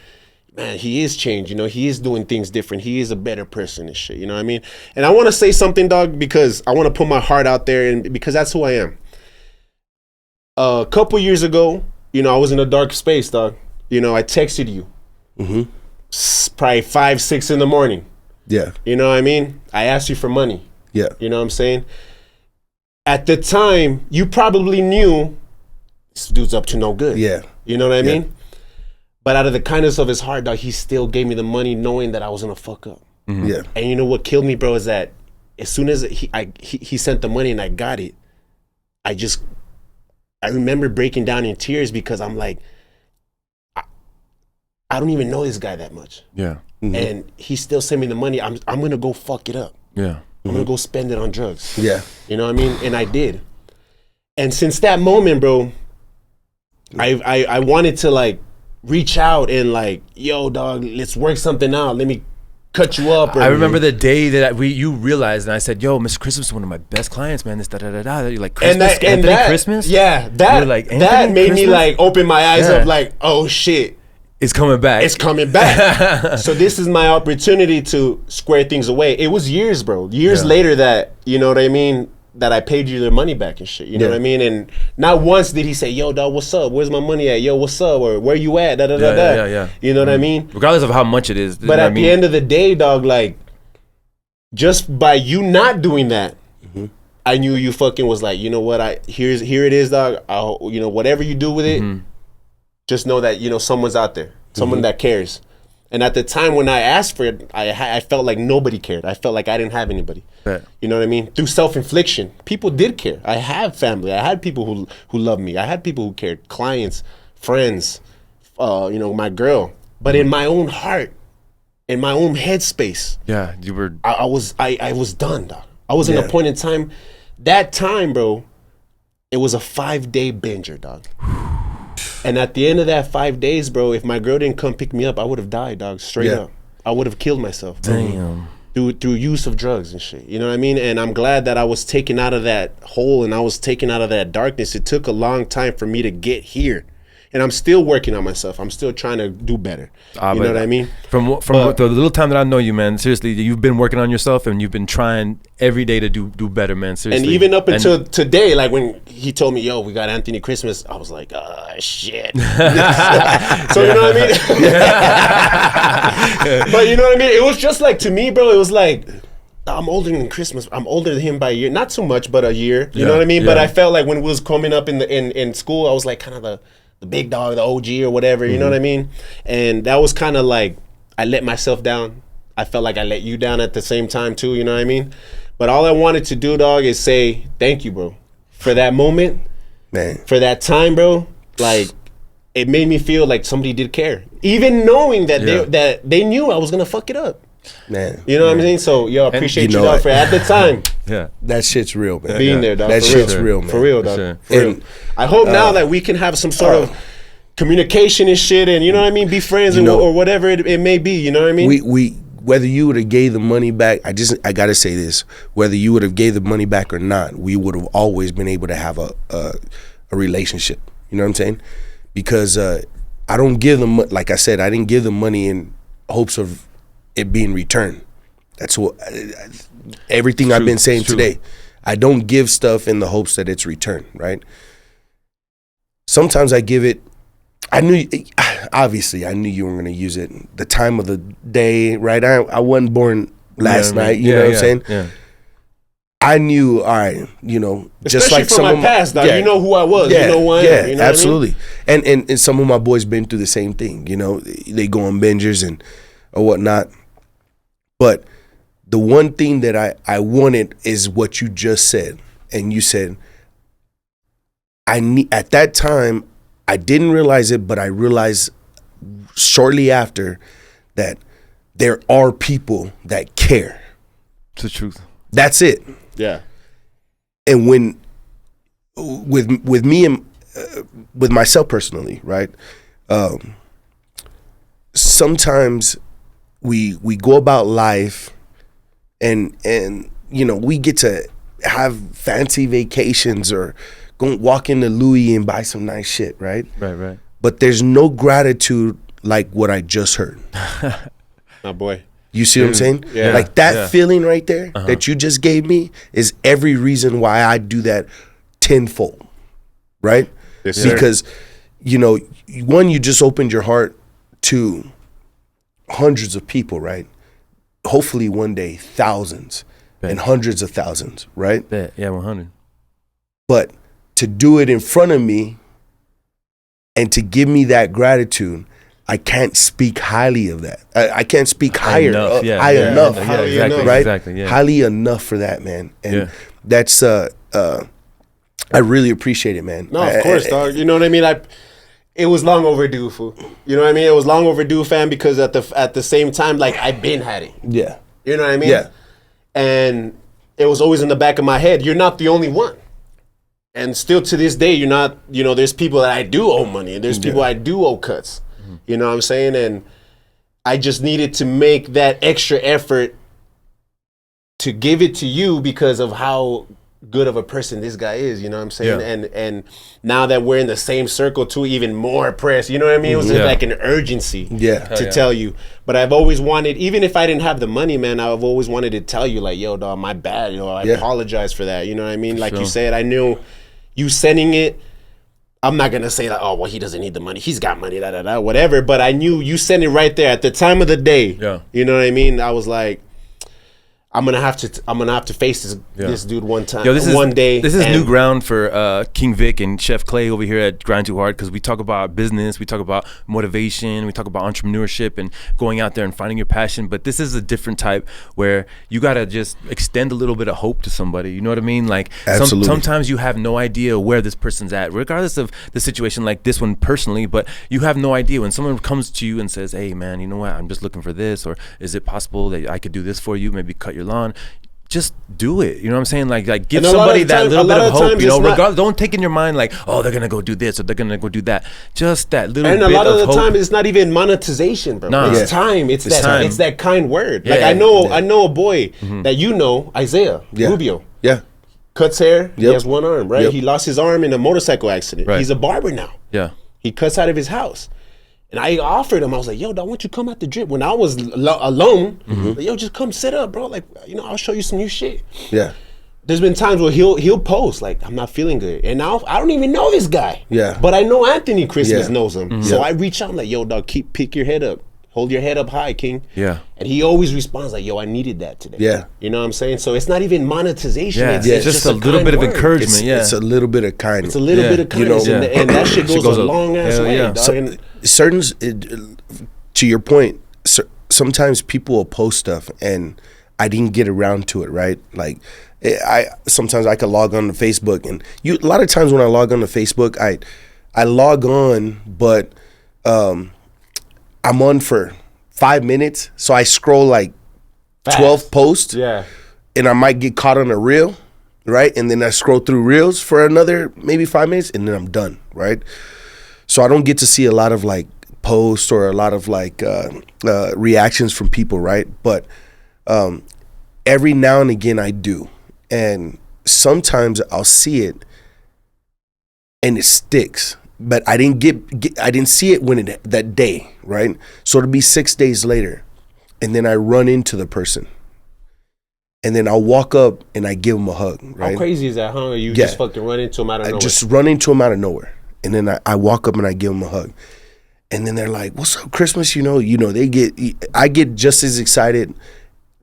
man, he is changed, you know, he is doing things different. He is a better person and shit, you know what I mean? And I want to say something, dog, because I want to put my heart out there, and because that's who I am. A couple years ago, you know, I was in a dark space, dog. You know, I texted you. Probably 5, 6 in the morning. Yeah. You know what I mean? I asked you for money. Yeah. You know what I'm saying? At the time, you probably knew this dude's up to no good. Yeah. You know what I mean? But out of the kindness of his heart, dog, he still gave me the money knowing that I was gonna fuck up. Yeah. And you know what killed me, bro, is that as soon as he sent the money and I got it, I remember breaking down in tears, because I'm like, I don't even know this guy that much. Yeah. And he still sent me the money. I'm gonna go fuck it up. Yeah. I'm gonna go spend it on drugs. Yeah. You know what I mean? And I did. And since that moment, bro, I wanted to like reach out and like, yo, dog, let's work something out. Let me cut you up. I remember the day that you realized, and I said, yo, Mr. Christmas is one of my best clients, man. This da-da-da-da. You're like, Christmas, Anthony Christmas? Yeah, that made me like open my eyes up like, oh shit. It's coming back. It's coming back. So this is my opportunity to square things away. It was years, bro. Years later that, you know what I mean, that I paid you their money back and shit. You know what I mean? And not once did he say, yo, dog, what's up? Where's my money at? Yo, what's up? Or where you at? Yeah. You know what I mean? Regardless of how much it is. But at the end of the day, dog, like, just by you not doing that, I knew you fucking was like, you know what? Here it is, dog. You know, whatever you do with it, just know that, you know, someone's out there, someone that cares. And at the time when I asked for it, I felt like nobody cared. I felt like I didn't have anybody. Right. You know what I mean? Through self-infliction, people did care. I have family. I had people who loved me. I had people who cared, clients, friends, you know, my girl. But in my own heart, in my own headspace, yeah, you were. I was done, dog. I was in a point in time. That time, bro, it was a 5-day binger, dog. And at the end of that 5 days, bro, if my girl didn't come pick me up, I would have died, dog, straight up. I would have killed myself. Damn. Through use of drugs and shit. You know what I mean? And I'm glad that I was taken out of that hole and I was taken out of that darkness. It took a long time for me to get here. And I'm still working on myself. I'm still trying to do better. You know what I mean? From the little time that I know you, man, seriously, you've been working on yourself and you've been trying every day to do better, man. Seriously. And even up until today, like when he told me, yo, we got Anthony Christmas, I was like, shit. So you know what I mean? But you know what I mean? It was just like, to me, bro, it was like, I'm older than Christmas. I'm older than him by a year. Not so much, but a year. You know what I mean? But I felt like when we was coming up in school, I was like kind of the big dog, the OG or whatever, you know what I mean? And that was kind of like, I let myself down. I felt like I let you down at the same time too, you know what I mean? But all I wanted to do, dog, is say, thank you, bro. For that moment, man. For that time, bro, like, it made me feel like somebody did care. Even knowing that they knew I was gonna fuck it up. Man. You know what I'm saying? So, yo, I appreciate you, dog, for at the time. That shit's real, man. Being there, dog. That shit's real, man. For real, dog. For real. I hope now that we can have some sort of communication and shit, and you know what I mean, be friends or whatever it may be. You know what I mean? We whether you would have gave the money back, I gotta say this: whether you would have gave the money back or not, we would have always been able to have a relationship. You know what I'm saying? Because I don't give them, like I said, I didn't give them money in hopes of it being returned. That's what everything I've been saying today. I don't give stuff in the hopes that it's returned, right? Sometimes I give it. Obviously I knew you were going to use it. The time of the day, right? I wasn't born last night. You know what I'm saying? Yeah. I knew, all right, you know, just especially like from some my of past, dog. You know who I was. Yeah, you know who I am. You know absolutely. What I mean? And some of my boys been through the same thing. You know, they go on bingers and or whatnot. But the one thing that I wanted is what you just said. And you said, at that time, I didn't realize it, but I realized shortly after that there are people that care. It's the truth. That's it. Yeah. And when with me and with myself personally, right? Sometimes we go about life and you know, we get to have fancy vacations or go walk into Louis and buy some nice shit, right? Right. But there's no gratitude like what I just heard. Oh boy. You see what I'm saying? Yeah. Like that feeling right there that you just gave me is every reason why I do that tenfold, right? Yes, sir. Because, you know, one, you just opened your heart to hundreds of people, right? Hopefully one day, thousands and hundreds of thousands, right? Yeah, 100. But to do it in front of me and to give me that gratitude, I can't speak highly of that. I can't speak higher enough. Right? Exactly. Yeah. Highly enough for that, man. And that's I really appreciate it, man. No, of course, dog. You know what I mean? It was long overdue, fool. You know what I mean? It was long overdue, fam, because at the same time, like, I been had it. Yeah. You know what I mean? Yeah. And it was always in the back of my head, you're not the only one. And still to this day, you're not, you know, there's people that I do owe money, and there's people I do owe cuts. You know what I'm saying? And I just needed to make that extra effort to give it to you because of how good of a person this guy is, you know what I'm saying? Yeah. And now that we're in the same circle too, even more pressed, you know what I mean? It was like an urgency to tell you. But I've always wanted, even if I didn't have the money, man, I've always wanted to tell you, like, yo, dog, my bad, you know, I apologize for that, you know what I mean? Like you said, I knew you sending it, I'm not going to say like, oh, well, he doesn't need the money. He's got money, whatever. But I knew you sent it right there at the time of the day. Yeah. You know what I mean? I was like, I'm gonna have to face this dude one time. One day. This is new ground for King Vic and Chef Clay over here at Grind2Hard, because we talk about business, we talk about motivation, we talk about entrepreneurship and going out there and finding your passion. But this is a different type where you gotta just extend a little bit of hope to somebody. You know what I mean? Like sometimes you have no idea where this person's at, regardless of the situation like this one personally. But you have no idea when someone comes to you and says, "Hey, man, you know what? I'm just looking for this," or "Is it possible that I could do this for you? Maybe cut your lawn." Just do it. You know what I'm saying? Like give somebody that little bit of hope. You know, regardless, don't take in your mind like, oh, they're gonna go do this or they're gonna go do that. Just that little bit of hope. And a lot of the time, it's not even monetization, bro. No. It's time. It's that kind word. Like I know a boy that you know, Isaiah Rubio. Yeah. Cuts hair. He has one arm, right? He lost his arm in a motorcycle accident. Right. He's a barber now. Yeah. He cuts out of his house. And I offered him, I was like, yo, dog, why don't you come out the drip? When I was alone, like, yo, just come sit up, bro. Like, you know, I'll show you some new shit. Yeah. There's been times where he'll post, like, I'm not feeling good. And now I don't even know this guy. Yeah. But I know Anthony Christmas knows him. So I reach out, I'm like, yo, dog, pick your head up. Hold your head up high, King. Yeah. And he always responds like, yo, I needed that today. Yeah. You know what I'm saying? So it's not even monetization. Yeah. It's just a little bit of encouragement. It's a little bit of kindness. It's a little bit of kindness. You know? And that shit goes a long ass way, dog. So, to your point, sometimes people will post stuff and I didn't get around to it, right? Like, sometimes I could log on to Facebook, and a lot of times when I log on to Facebook, I log on, but I'm on for 5 minutes, so I scroll like 12 posts, and I might get caught on a reel, right? And then I scroll through reels for another maybe 5 minutes, and then I'm done, right? so I don't get to see a lot of like posts or a lot of like reactions from people, right? But every now and again I do, and sometimes I'll see it and it sticks, but I didn't see it when that day, right? So it'll be 6 days later, and then I run into the person, and then I'll walk up and I give them a hug, right? How crazy is that, huh? You just fucking run into them out of nowhere. I just run into them out of nowhere, and then I walk up and I give them a hug, and then they're like, "What's up, Christmas?" I get just as excited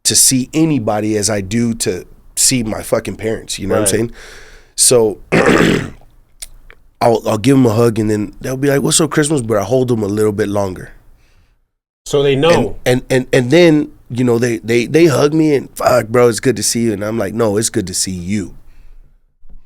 to see anybody as I do to see my fucking parents. You know what I'm saying? So I'll give them a hug, and then they'll be like, "What's up, Christmas?" But I hold them a little bit longer, so they know. And then they hug me and, "Fuck, bro, it's good to see you." And I'm like, "No, it's good to see you.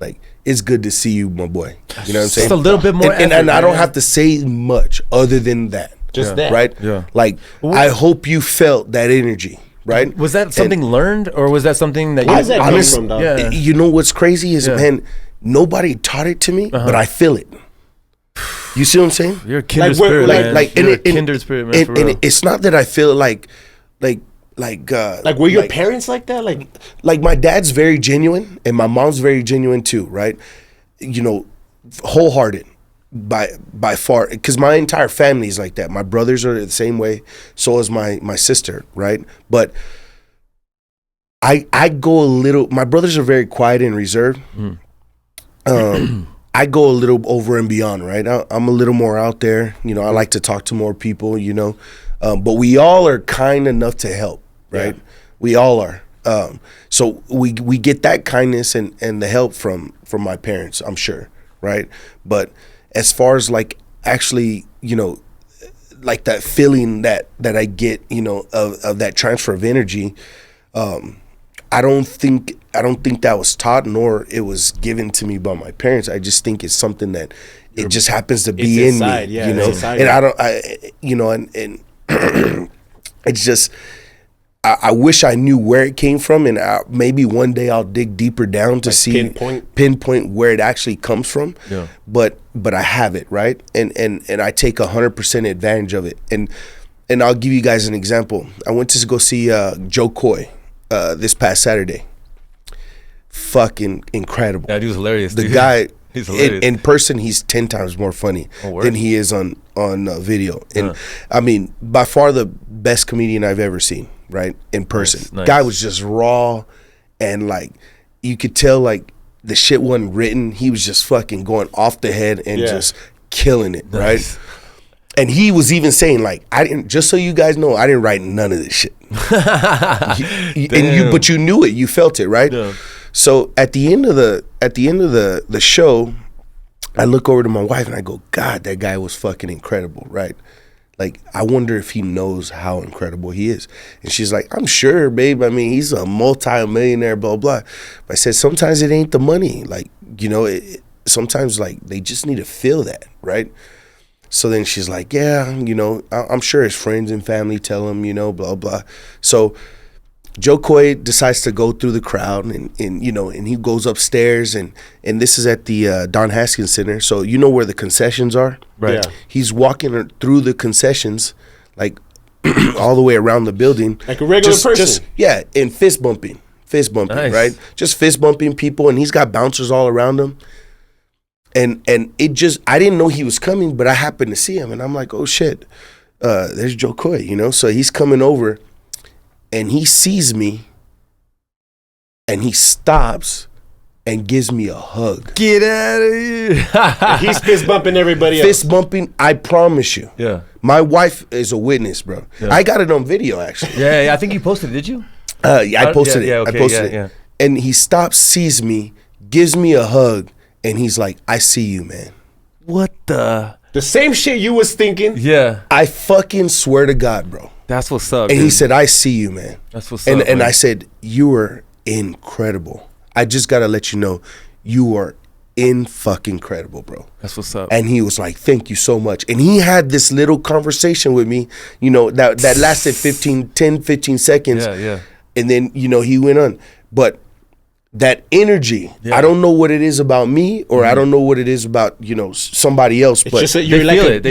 Like, it's good to see you, my boy." You know what I'm saying? Just a little bit more and I don't have to say much other than that. Just that, right? Yeah. Like, I hope you felt that energy. Right? Was that something learned, or was that something that Where does that come from, dog? Yeah. You know what's crazy is, man, nobody taught it to me, but I feel it. You see what I'm saying? You're a kindred spirit, man. You're a kindred spirit, man. And it's not that I feel like were your parents like that? Like my dad's very genuine, and my mom's very genuine too, right? You know, wholehearted. By far, because my entire family is like that. My brothers are the same way, so is my sister, right? But I go a little, my brothers are very quiet and reserved. I go a little over and beyond, right? I'm a little more out there, I like to talk to more people, but we all are kind enough to help, right? Yeah. We all are. So we get that kindness and the help from my parents, I'm sure, right? But as far as like actually, like that feeling that I get, of that transfer of energy, I don't think that was taught, nor it was given to me by my parents. I just think it's something that it just happens to be in inside, me, yeah, and it's just, I wish I knew where it came from, and maybe one day I'll dig deeper down to see pinpoint where it actually comes from. Yeah. But I have it, right, and I take 100% advantage of it. And I'll give you guys an example. I went to go see Joe Coy this past Saturday. Fucking incredible. Yeah, he was hilarious. The guy, he's hilarious. In person, he's 10 times more funny than he is on video. And I mean, by far the best comedian I've ever seen. Right, in person. Nice. Guy was just raw, and like you could tell like the shit wasn't written. He was just fucking going off the head and just killing it, nice. Right? And he was even saying like, I didn't, just so you guys know, I didn't write none of this shit. But you knew it, you felt it, right? Yeah. So at the end of the show, I look over to my wife and I go, God, that guy was fucking incredible, right? Like, I wonder if he knows how incredible he is. And she's like, I'm sure, babe. I mean, he's a multi-millionaire, blah, blah. But I said, sometimes it ain't the money. Like, sometimes, like, they just need to feel that, right? So then she's like, yeah, I'm sure his friends and family tell him, blah, blah. So Joe Coy decides to go through the crowd, and he goes upstairs, and this is at the Don Haskins Center. So you know where the concessions are? Right. Yeah. He's walking through the concessions, like all the way around the building. Like a regular person. And fist bumping, nice. Right? Just fist bumping people, and he's got bouncers all around him. And it just, I didn't know he was coming, but I happened to see him, and I'm like, oh shit, there's Joe Coy, So he's coming over. And he sees me, and he stops and gives me a hug. Get out of here. He's fist bumping everybody else. Fist bumping, I promise you. Yeah. My wife is a witness, bro. Yeah. I got it on video, actually. Yeah, I think you posted it, did you? Yeah, I posted it. Okay, I posted it. And he stops, sees me, gives me a hug, and he's like, I see you, man. What the? The same shit you was thinking. Yeah. I fucking swear to God, bro. That's what's up. And dude. He said, I see you, man. That's what's up. And I said, you are incredible. I just got to let you know, you are fucking incredible, bro. That's what's up. And he was like, thank you so much. And he had this little conversation with me, that lasted 15 seconds. Yeah. And then, he went on. But that energy. Yeah. I don't know what it is about me, or I don't know what it is about, you know, somebody else. It's but just you're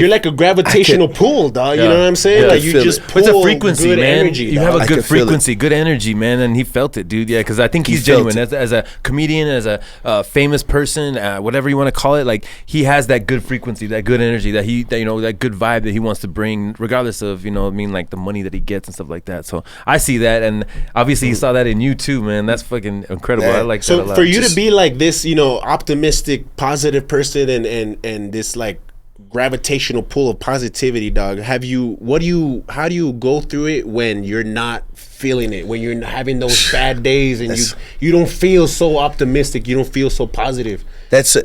like a gravitational pull, dog. Yeah. You know what I'm saying? Yeah, like you just pull it's a frequency, good man. Energy, you have a good frequency, good energy, man, and he felt it, dude. Yeah, because I think he's genuine as a comedian, as a famous person, whatever you want to call it. Like he has that good frequency, that good energy, that you know, that good vibe that he wants to bring, regardless of, you know, I mean, like the money that he gets and stuff like that. So I see that, and obviously he saw that in you too, man. That's fucking incredible. I like that a lot. For you to be like this, you know, optimistic, positive person, and this like gravitational pull of positivity, dog. How do you go through it when you're not feeling it, when you're having those bad days and you don't feel so optimistic, you don't feel so positive?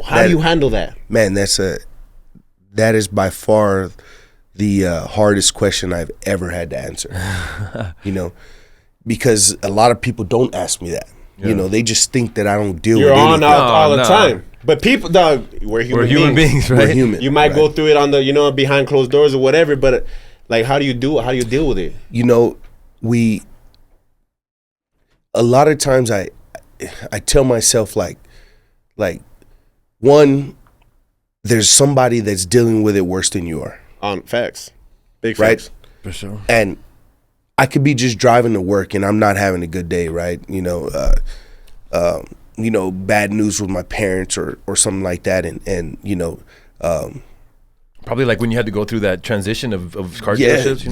How do you handle that? Man, that is by far the hardest question I've ever had to answer. You know, because a lot of people don't ask me that. Yeah. You know, they just think that I don't deal with anything. You're on all the time. But people, dog, we're human beings, right? We're human. You might go through it on the, you know, behind closed doors or whatever, but like, how do you do it? How do you deal with it? You know, a lot of times I tell myself like one, there's somebody that's dealing with it worse than you are. Facts. Big facts. Right? For sure. And I could be just driving to work and I'm not having a good day, right? You know, bad news with my parents or something like that, and you know, probably like when you had to go through that transition of car dealerships. You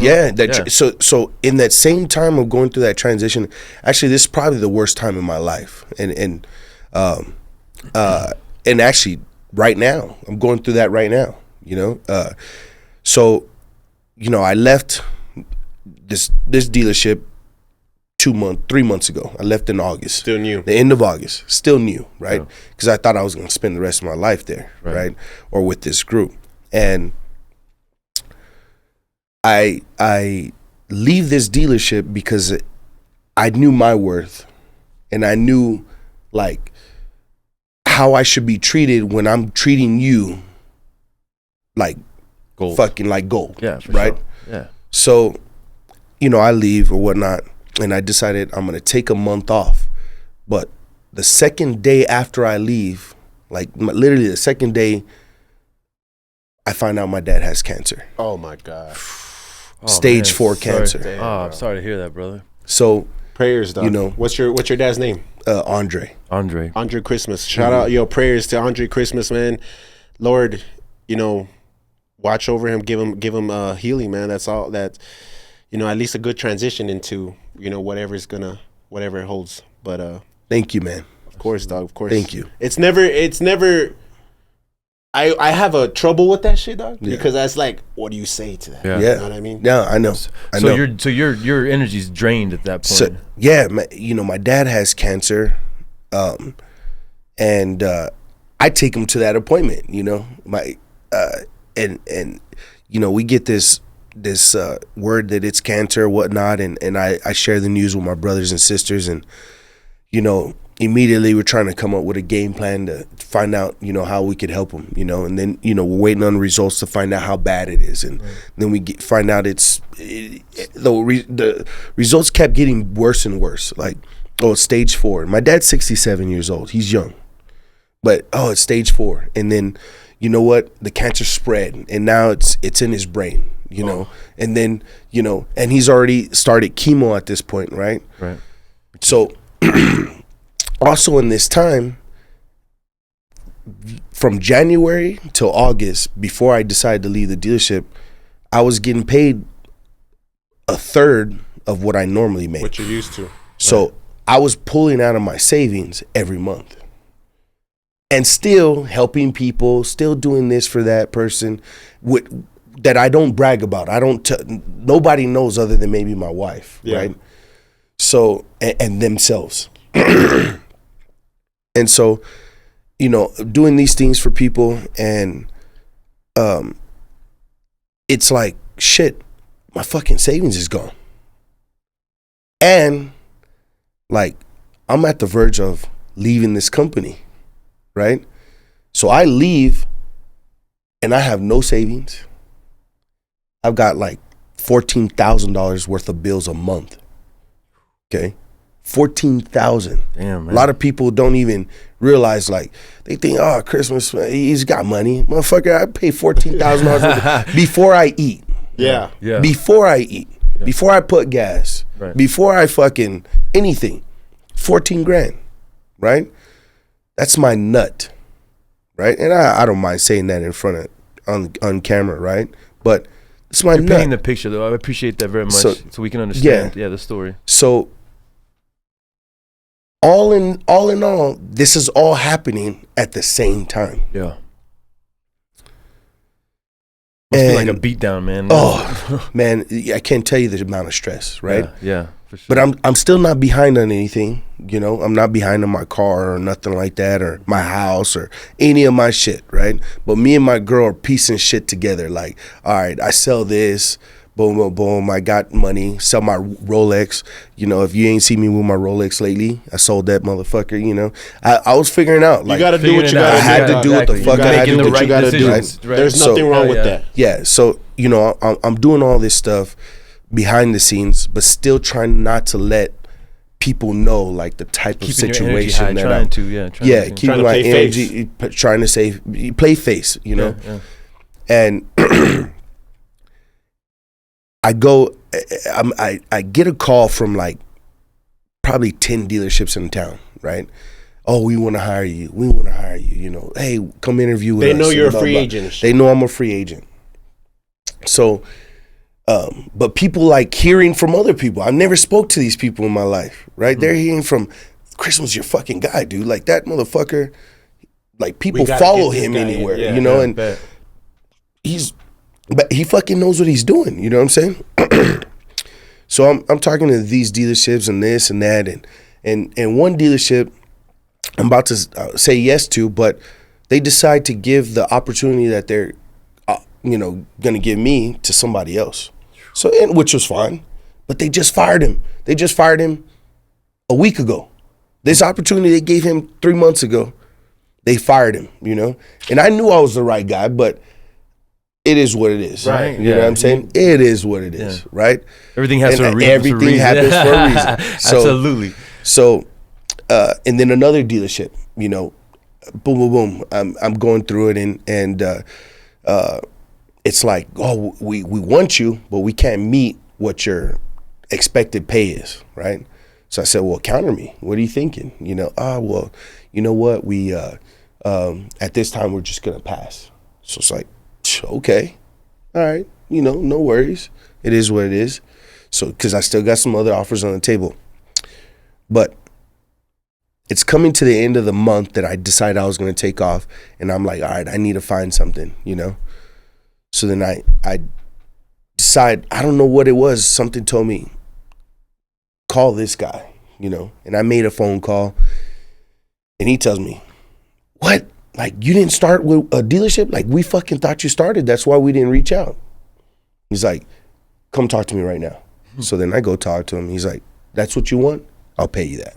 know? So in that same time of going through that transition, actually, this is probably the worst time in my life, and actually, right now, I'm going through that right now. You know, so you know, I left this dealership 3 months ago. I left in August. Still new. The end of August. Still new, right? Because I thought I was going to spend the rest of my life there, right? Or with this group. And I leave this dealership because I knew my worth, and I knew like how I should be treated when I'm treating you like gold. Fucking like gold. Yeah, for right? Sure. Yeah. So, you know, I leave or whatnot, and I decided I'm gonna take a month off. But the second day after I leave, like literally the second day, I find out my dad has cancer. Oh my God. Stage 4 cancer. Damn, I'm sorry to hear that, brother. So prayers, though. You know, what's your dad's name? Andre Christmas. Shout out, prayers to Andre Christmas, man. Lord, you know, watch over him, give him healing, man. That's all that, you know, at least a good transition into, you know, whatever it holds. But thank you, man. Of course, dog. Of course. Thank you. It's never I have a trouble with that shit, dog, because that's like, what do you say to that? Yeah. You know what I mean? Yeah, I know. So your energy's drained at that point. So, yeah, you know, my dad has cancer, and I take him to that appointment. You know, and you know, we get this word that it's cancer or whatnot, and I share the news with my brothers and sisters, and you know, immediately we're trying to come up with a game plan to find out, you know, how we could help him, you know, and then, you know, we're waiting on the results to find out how bad it is, and then we find out the results kept getting worse and worse. Like, oh, it's stage 4. My dad's 67 years old. He's young, but it's stage 4, and then, you know what, the cancer spread, and now it's in his brain, you know, and then, you know, and he's already started chemo at this point, right? Right. So also in this time, from January till August, before I decided to leave the dealership, I was getting paid a third of what I normally make. What you're used to. So I was pulling out of my savings every month, and still helping people, still doing this for that person that I don't brag about. Nobody knows other than maybe my wife, right? So, and themselves. And so, you know, doing these things for people, and it's like, shit, my fucking savings is gone. And like, I'm at the verge of leaving this company, right? So I leave and I have no savings. I've got like $14,000 worth of bills a month. Okay. $14,000. Damn, man. A lot of people don't even realize, like, they think, oh, Christmas, he's got money. Motherfucker, I pay $14,000 before I eat. Yeah. Before I eat. Yeah. Before I put gas. Right. Before I fucking anything. 14 grand. Right? That's my nut. Right? And I don't mind saying that in front of, on camera, right? But it's my nut. You're painting the picture, though. I appreciate that very much, so we can understand the story. So all in all, this is all happening at the same time. Yeah. Must be like a beatdown, man. Oh, man, I can't tell you the amount of stress, right? Yeah, for sure. But I'm still not behind on anything, you know? I'm not behind on my car or nothing like that, or my house or any of my shit, right? But me and my girl are piecing shit together. Like, all right, I sell this, boom, boom, boom, I got money, sell my Rolex. You know, if you ain't seen me with my Rolex lately, I sold that motherfucker, you know. I was figuring out. Like, you got to do what you got to do. I had to do what the fuck I had to do. What you got to do. There's nothing wrong with that. Yeah, so, you know, I'm doing all this stuff behind the scenes, but still trying not to let people know, like, the type of situation that I'm keeping my energy, trying to say, play face, you know. And I get a call from, like, probably 10 dealerships in town, right? Oh, we want to hire you. We want to hire you. You know, hey, come interview with us. They know you're a free agent. They know I'm a free agent. So, but people like hearing from other people. I never spoke to these people in my life, right? They're hearing from, Chris was your fucking guy, dude. Like, that motherfucker, like, people follow him anywhere, you know? And but he fucking knows what he's doing, you know what I'm saying? So I'm talking to these dealerships and this and that, and one dealership I'm about to say yes to, but they decide to give the opportunity that they're, you know, gonna give me to somebody else. So, and which was fine, but they just fired him. They just fired him a week ago. This opportunity they gave him 3 months ago, they fired him, you know? And I knew I was the right guy, but it is what it is. Right. You know what I'm saying? It is what it is, right? Everything has a reason. Everything happens for a reason. So, absolutely. So, and then another dealership, you know, boom, boom, boom. I'm going through it, and it's like, oh, we want you, but we can't meet what your expected pay is, right? So I said, well, counter me. What are you thinking? You know, well, you know what? We at this time we're just gonna pass. So it's like, okay, all right, you know, no worries. It is what it is. So, because I still got some other offers on the table, but it's coming to the end of the month that I decided I was going to take off, and I'm like, all right, I need to find something, you know. So then I decide, I don't know what it was. Something told me, call this guy, you know. And I made a phone call, and he tells me, what? Like, you didn't start with a dealership? Like, we fucking thought you started. That's why we didn't reach out. He's like, come talk to me right now. So then I go talk to him. He's like, that's what you want? I'll pay you that.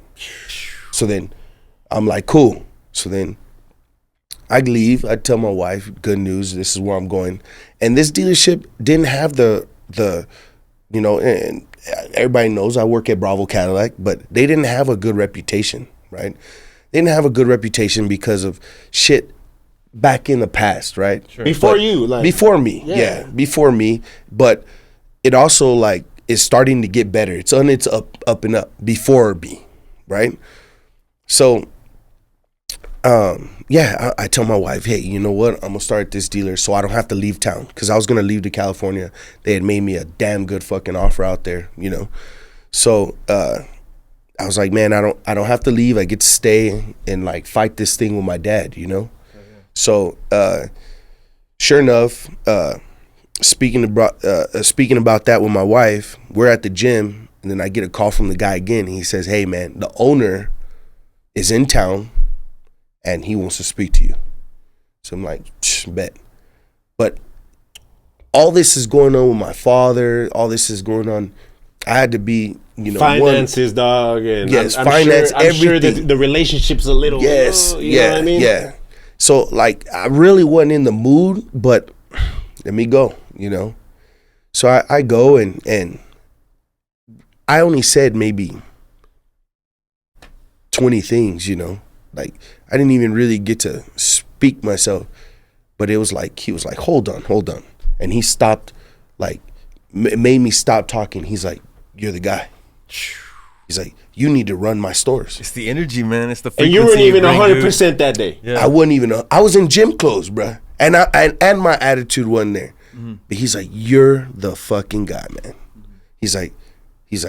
So then I'm like, cool. So then I leave. I tell my wife, good news, this is where I'm going. And this dealership didn't have the you know, and everybody knows I work at Bravo Cadillac, but they didn't have a good reputation, right? They didn't have a good reputation because of shit back in the past, right? Sure. Before you, like before me, yeah, before me. But it also, like, is starting to get better. It's on its up and up before me, right? So, I tell my wife, hey, you know what? I'm gonna start this dealer so I don't have to leave town, because I was gonna leave to California. They had made me a damn good fucking offer out there, you know. So I was like, man, I don't have to leave. I get to stay and, like, fight this thing with my dad, you know. So sure enough, speaking about that with my wife, we're at the gym, and then I get a call from the guy again. And he says, hey man, the owner is in town and he wants to speak to you. So I'm like, bet. But all this is going on with my father. All this is going on. I had to be, you know, finances, dog, and yes, I'm finance, sure, I'm everything. sure that the relationship's a little, yes, you know what I mean? Yeah. So, like, I really wasn't in the mood, but let me go, you know. So I go, and I only said maybe 20 things, you know. Like, I didn't even really get to speak myself. But it was like, he was like, hold on. And he stopped, like, made me stop talking. He's like, you're the guy. He's like, you need to run my stores. It's the energy, man. It's the frequency. And you weren't even 100% that day. Yeah. I wasn't even, I was in gym clothes, bruh. And my attitude wasn't there. Mm-hmm. But he's like, you're the fucking guy, man. He's like,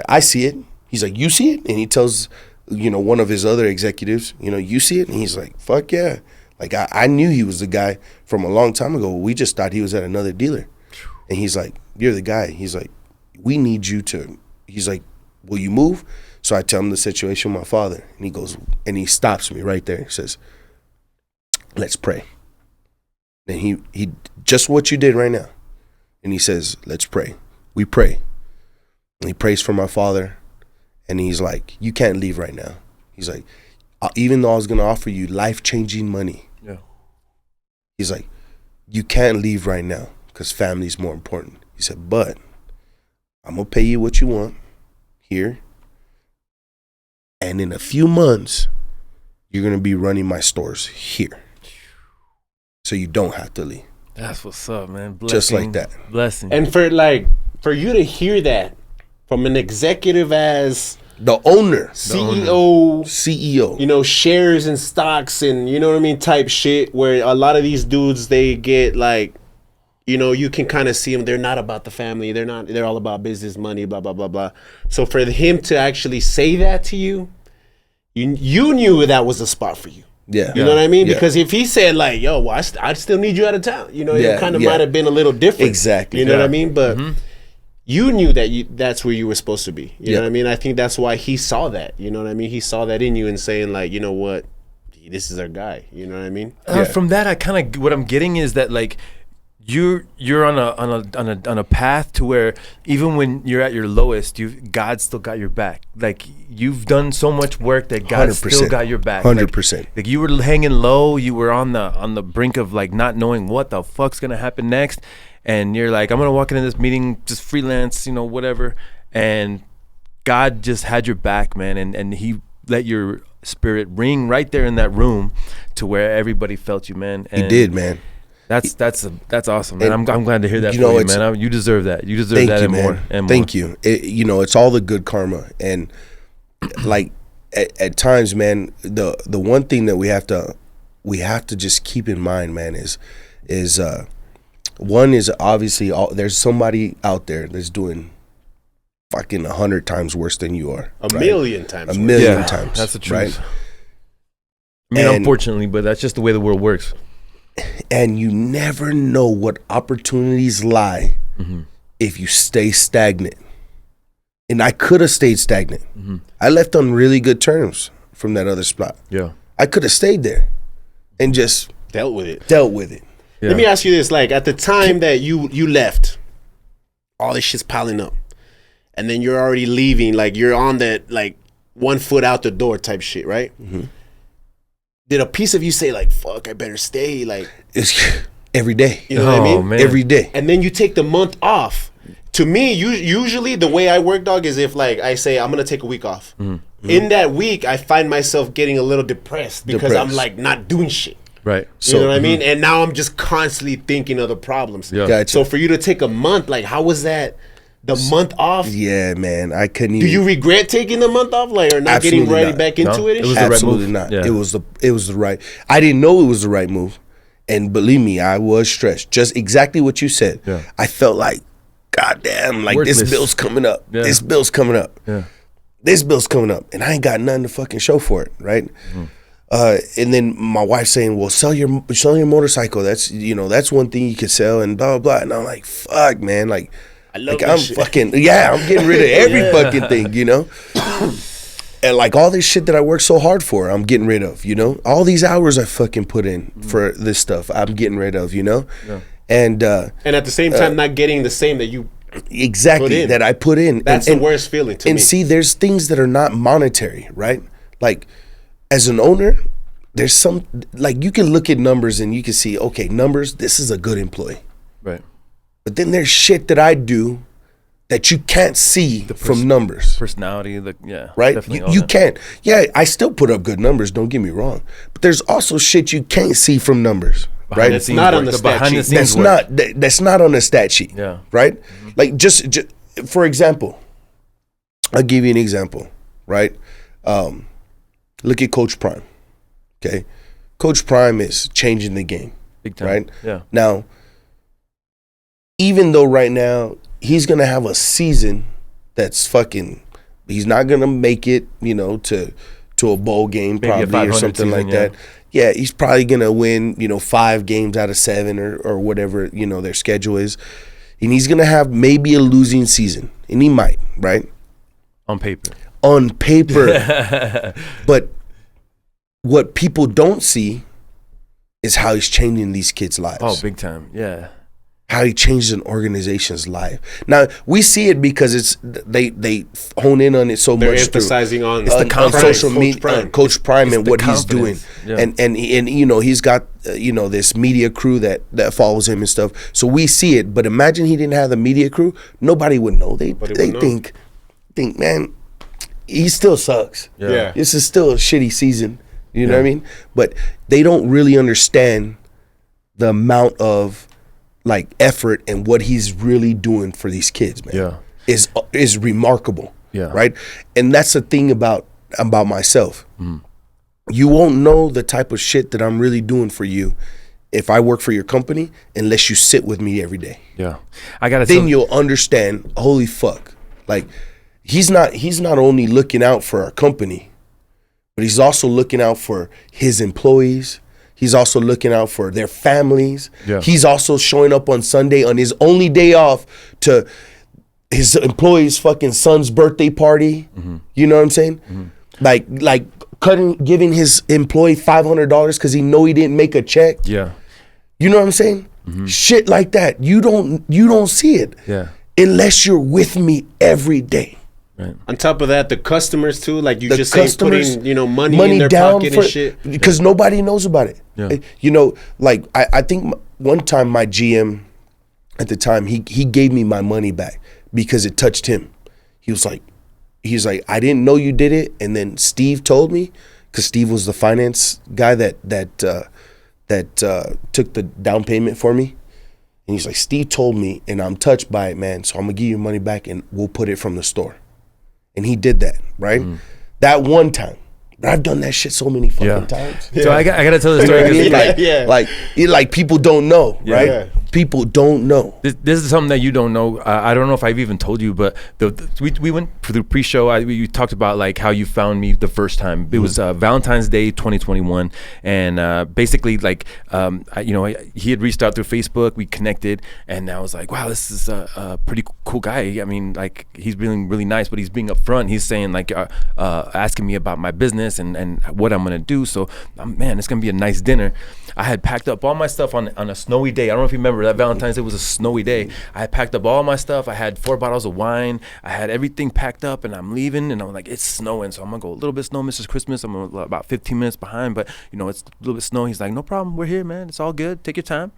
I see it. He's like, you see it? And he tells, you know, one of his other executives, you know, you see it? And he's like, fuck yeah. Like, I knew he was the guy from a long time ago. We just thought he was at another dealer. And he's like, you're the guy. He's like, we need you to, he's like, will you move? So I tell him the situation with my father. And he goes, and he stops me right there. He says, let's pray. And he just what you did right now. And he says, let's pray. We pray. And he prays for my father. And he's like, you can't leave right now. He's like, even though I was going to offer you life-changing money. Yeah. He's like, you can't leave right now because family's more important. He said, but I'm going to pay you what you want here. And in a few months, you're going to be running my stores here. So you don't have to leave. That's what's up, man. Blessing, just like that. Blessing. And for you to hear that from an executive as the owner, CEO, you know, shares and stocks and, you know what I mean, type shit, where a lot of these dudes, they get like, you know, you can kind of see them. They're not about the family. They're all about business, money, blah, blah, blah, blah. So for him to actually say that to you, you knew that was a spot for you. Yeah. You know what I mean? Yeah. Because if he said like, yo, well, I still need you out of town, you know, it kind of might have been a little different. Exactly. You know what I mean? But you knew that that's where you were supposed to be. You know what I mean? I think that's why he saw that. You know what I mean? He saw that in you and saying like, you know what, this is our guy. You know what I mean? From that, I kind of, what I'm getting is that like, you're on a path to where even when you're at your lowest, God still got your back. Like you've done so much work that God 100%. Still got your back. 100%. Like you were hanging low, you were on the brink of like not knowing what the fuck's gonna happen next, and you're like, I'm gonna walk into this meeting, just freelance, you know, whatever. And God just had your back, man, and He let your spirit ring right there in that room to where everybody felt you, man. And He did, man. That's awesome, man. I'm glad to hear that, you know, from you, man. You deserve that. You deserve that, and more. Thank you. You know, it's all the good karma, and like at times, man, the one thing that we have to just keep in mind, man, is one is obviously there's somebody out there that's doing fucking 100 times worse than you are. A million times. A million times. That's the truth. Right? I mean, unfortunately, but that's just the way the world works. And you never know what opportunities lie if you stay stagnant. And I could have stayed stagnant. I left on really good terms from that other spot. Yeah, I could have stayed there and just dealt with it. Yeah. Let me ask you this: like at the time that you left, all this shit's piling up, and then you're already leaving. Like you're on that like 1 foot out the door type shit, right? Did a piece of you say like, fuck, I better stay? Like it's every day. You know what I mean? Man. Every day. And then you take the month off. To me, usually the way I work, dog, is if like I say I'm gonna take a week off. In that week, I find myself getting a little depressed because I'm like not doing shit. Right. You know what I mean? And now I'm just constantly thinking of the problems. Yeah. Gotcha. So for you to take a month, like how was that? The month off? Yeah, man. I couldn't even. Do you regret taking the month off, like, or not getting right back into it? It was Absolutely the right move. not. Yeah. It was the right. I didn't know it was the right move, and believe me, I was stressed. Just exactly what you said. Yeah. I felt like, goddamn, like Worthless. this bill's coming up. Yeah. This bill's coming up. Yeah. This bill's coming up, and I ain't got nothing to fucking show for it, right? And then my wife saying, "Well, sell your motorcycle. That's that's one thing you could sell," and blah blah blah. And I'm like, "Fuck, man!" Like I'm getting rid of every fucking thing, you know? And like all this shit that I worked so hard for, I'm getting rid of, you know? All these hours I fucking put in for this stuff, I'm getting rid of, you know? Yeah. And at the same time, not getting the same that you exactly that I put in. That's the worst feeling to me. And see, there's things that are not monetary, right? Like as an owner, there's some, like you can look at numbers and you can see, okay, numbers, this is a good employee. Right. But then there's shit that I do that you can't see from numbers. Personality, right? You can't. Yeah, I still put up good numbers, don't get me wrong. But there's also shit you can't see from numbers, right? It's not on the stat sheet. That's not on the stat sheet, right? Mm-hmm. Like, just for example, I'll give you an example, right? Look at Coach Prime, okay? Coach Prime is changing the game, big time, right? Yeah. Now, even though right now he's gonna have a season that's he's not gonna make it, to a bowl game, maybe probably, or something like that. Yeah, he's probably gonna win, 5 games out of 7 or whatever, their schedule is. And he's gonna have maybe a losing season. And he might, right? On paper. But what people don't see is how he's changing these kids' lives. Oh, big time. Yeah. How he changes an organization's life. Now, we see it because they hone in on it so They're much. They're emphasizing on social media, Coach Prime and what he's doing. Yeah. And he's got this media crew that follows him and stuff. So we see it. But imagine he didn't have the media crew, nobody would know. They think, man, he still sucks. Yeah. This is still a shitty season. You know what I mean? But they don't really understand the amount of effort and what he's really doing for these kids, man. Is remarkable. Yeah. Right? And that's the thing about myself. Mm. You won't know the type of shit that I'm really doing for you if I work for your company unless you sit with me every day. Yeah. Then you'll understand, holy fuck. He's not only looking out for our company, but he's also looking out for his employees. He's also looking out for their families. Yeah. He's also showing up on Sunday on his only day off to his employee's fucking son's birthday party. Mm-hmm. You know what I'm saying? Mm-hmm. Giving his employee $500 because he know he didn't make a check. Yeah. You know what I'm saying? Mm-hmm. Shit like that. You don't see it. Yeah. Unless you're with me every day. Right. On top of that, the customers too, just saying putting money in their pocket and shit, because nobody knows about it. Yeah. I think one time my GM at the time he gave me my money back because it touched him. He's like, I didn't know you did it, and then Steve told me, because Steve was the finance guy that took the down payment for me. And he's like, Steve told me, and I'm touched by it, man. So I'm gonna give you your money back, and we'll put it from the store. And he did that, right? Mm. That one time. But I've done that shit so many fucking times. Yeah. So I got to tell the story. Like people don't know, right? Yeah. People don't know. This is something that you don't know. I don't know if I've even told you, but we went through pre-show. You talked about how you found me the first time. It was Valentine's Day 2021, and basically he had reached out through Facebook. We connected, and I was like, wow, this is a pretty cool guy. I mean, he's being really nice, but he's being upfront. He's saying asking me about my business and what I'm gonna do. So man, it's gonna be a nice dinner. I had packed up all my stuff on a snowy day. I don't know if you remember that Valentine's Day was a snowy day. I had packed up all my stuff. I had 4 bottles of wine. I had everything packed up, and I'm leaving, and I'm like, it's snowing, so I'm gonna go a little bit snow, Mrs. Christmas. I'm about 15 minutes behind, but it's a little bit snow. He's like, no problem, we're here, man. It's all good. Take your time.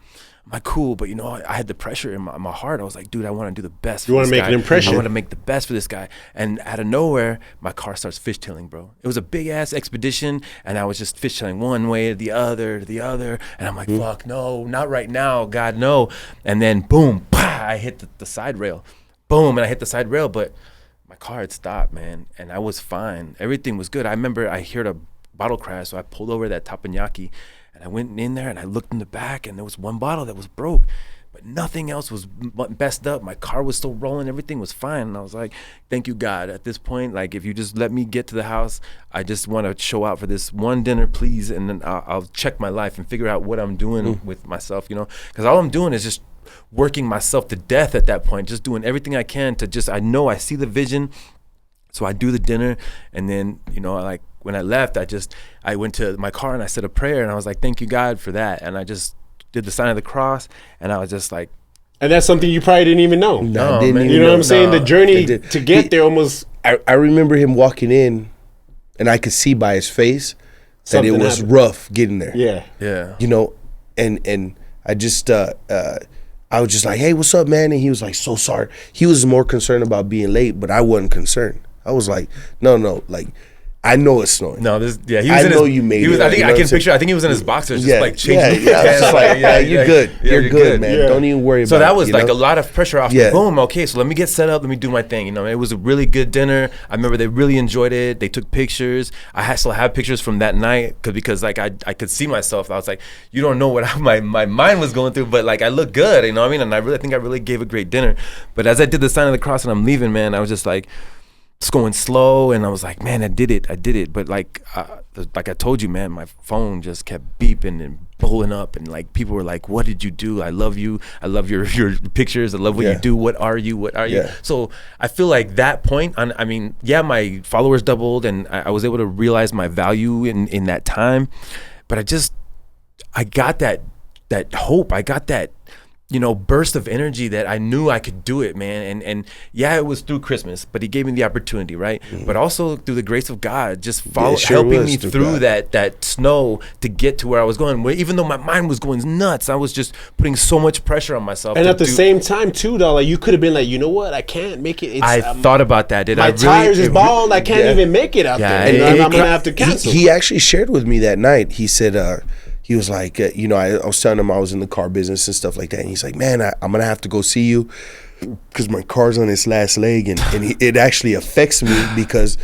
I'm like, cool, but I had the pressure in my heart. I was like, dude, I want to do the best for this guy. You want to make an impression. I want to make the best for this guy. And out of nowhere, my car starts fishtailing, bro. It was a big-ass expedition, and I was just fishtailing one way to the other. And I'm like, fuck, no, not right now, God, no. And then, boom, I hit the side rail. Boom, and I hit the side rail, but my car had stopped, man, and I was fine. Everything was good. I remember I heard a bottle crash, so I pulled over that teppanyaki. And I went in there and I looked in the back, and there was one bottle that was broke, but nothing else was messed up. My car was still rolling. Everything was fine. And I was like, thank you, God. At this point, if you just let me get to the house, I just want to show out for this one dinner, please. And then I'll check my life and figure out what I'm doing with myself, because all I'm doing is just working myself to death at that point, just doing everything I can to I know I see the vision. So I do the dinner, and then, when I left, I went to my car and I said a prayer, and I was like, thank you, God, for that. And I just did the sign of the cross, and I was just like. And that's something you probably didn't even know. No, man. You know what I'm saying? The journey to get there almost. I remember him walking in, and I could see by his face that it was rough getting there. Yeah. Yeah. And I just, I was just like, hey, what's up, man? And he was like, so sorry. He was more concerned about being late, but I wasn't concerned. I was like, no, like, I know it's snowing. No, he was I know you made it. I think I can picture. I think he was in his boxers, just like changing. Just like, you're good. You're good, man. Yeah. Don't even worry about it. So that was like a lot of pressure off me. Boom. Okay, so let me get set up. Let me do my thing. You know, it was a really good dinner. I remember they really enjoyed it. They took pictures. I still have pictures from that night because like I could see myself. I was like, you don't know what my mind was going through, but like I look good. You know what I mean? And I think I really gave a great dinner. But as I did the sign of the cross and I'm leaving, man, I was just like, it's going slow, and I was like, man, I did it. But like I told you, man, my phone just kept beeping and blowing up, and like people were like, what did you do? I love you. I love your pictures. I love what you do. What are you? So I feel like that point, I mean, my followers doubled, and I was able to realize my value in that time. But I got that hope. I got that, you know, burst of energy that I knew I could do it, man. And it was through Christmas, but he gave me the opportunity, right? But also through the grace of God, just helping me through that snow to get to where I was going. Even though my mind was going nuts, I was just putting so much pressure on myself. And at the same time, too, though, like you could have been like, you know what, I can't make it. I thought about that. My tires is bald. I can't even make it out there. And I'm gonna have to cancel. He actually shared with me that night. He said, he was like, you know, I was telling him I was in the car business and stuff like that. And he's like, man, I'm going to have to go see you because my car's on its last leg. And it actually affects me because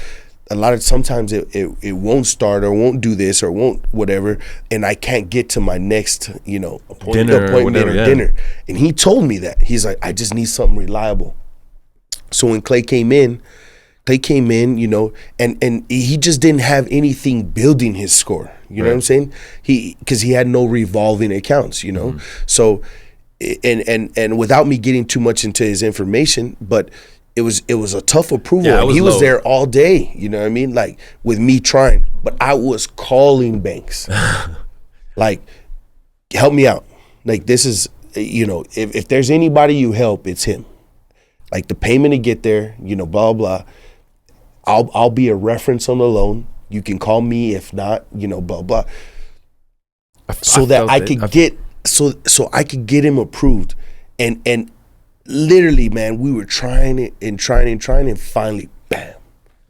sometimes it won't start or won't do this or won't whatever. And I can't get to my next, you know, appointment or dinner. And he told me that. He's like, I just need something reliable. So when Clay came in, you know, and he just didn't have anything building his score. You know what I'm saying? Because he had no revolving accounts, you know? So, and without me getting too much into his information, but it was a tough approval. Yeah, he was there all day, you know what I mean? Like with me trying, but I was calling banks. Like, help me out. Like this is, you know, if there's anybody you help, it's him. Like the payment to get there, you know, blah, blah. I'll be a reference on the loan. You can call me if not, you know, blah, blah. So that I could get him approved. And literally, man, we were trying it and finally, bam.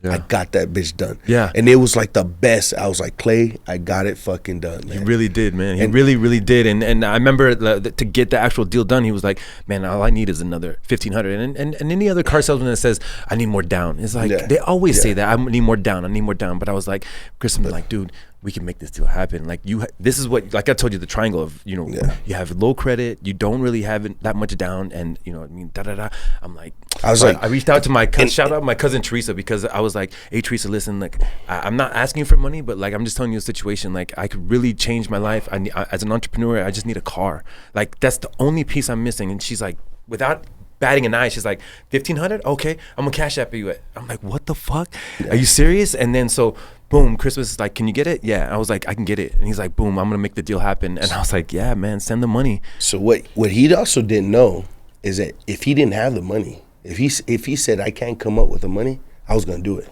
I got that bitch done. Yeah. And it was like the best. I was like, Clay, I got it fucking done, man. He really did, man. He really, really did. And I remember to get the actual deal done, he was like, man, all I need is another $1,500. And any other car salesman that says, I need more down. It's like, they always say that, I need more down. But I was like, Chris, I'm like, dude, we can make this deal happen. Like this is what, like I told you, the triangle of, you know, you have low credit, you don't really have that much down, and you know, I mean, I'm like, I reached out to my cousin, shout out my cousin Teresa, because I was like, hey Teresa, listen, like I'm not asking you for money, but like I'm just telling you a situation, like I could really change my life. As an entrepreneur, I just need a car. Like that's the only piece I'm missing. And she's like, without batting an eye, she's like, $1,500? Okay, I'm gonna cash app you it. I'm like, what the fuck? Are you serious? And then so boom, Christmas is like, can you get it? Yeah. I was like, I can get it. And he's like, boom, I'm gonna make the deal happen. And I was like, yeah, man, send the money. So what he also didn't know is that if he didn't have the money, if he said I can't come up with the money, I was gonna do it.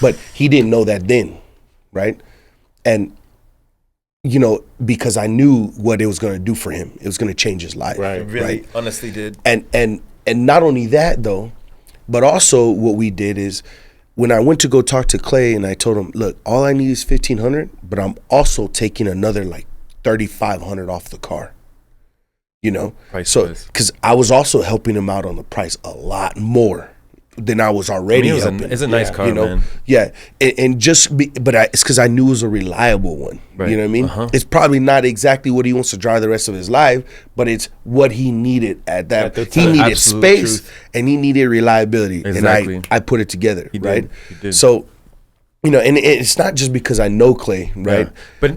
But he didn't know that then, right? And you know, because I knew what it was gonna do for him. It was gonna change his life. Right. It really honestly did. And not only that though, but also what we did is when I went to go talk to Clay and I told him, look, all I need is $1,500, but I'm also taking another like $3,500 off the car. You know? Price so because I was also helping him out on the price a lot more than I was already helping. It's a nice car, you know? Man. Yeah. And it's because I knew it was a reliable one. Right. You know what I mean? Uh-huh. It's probably not exactly what he wants to drive the rest of his life, but it's what he needed at that. He needed space and he needed reliability. Exactly. And I put it together, he right? Did. So, you know, and it's not just because I know Clay, right? Yeah.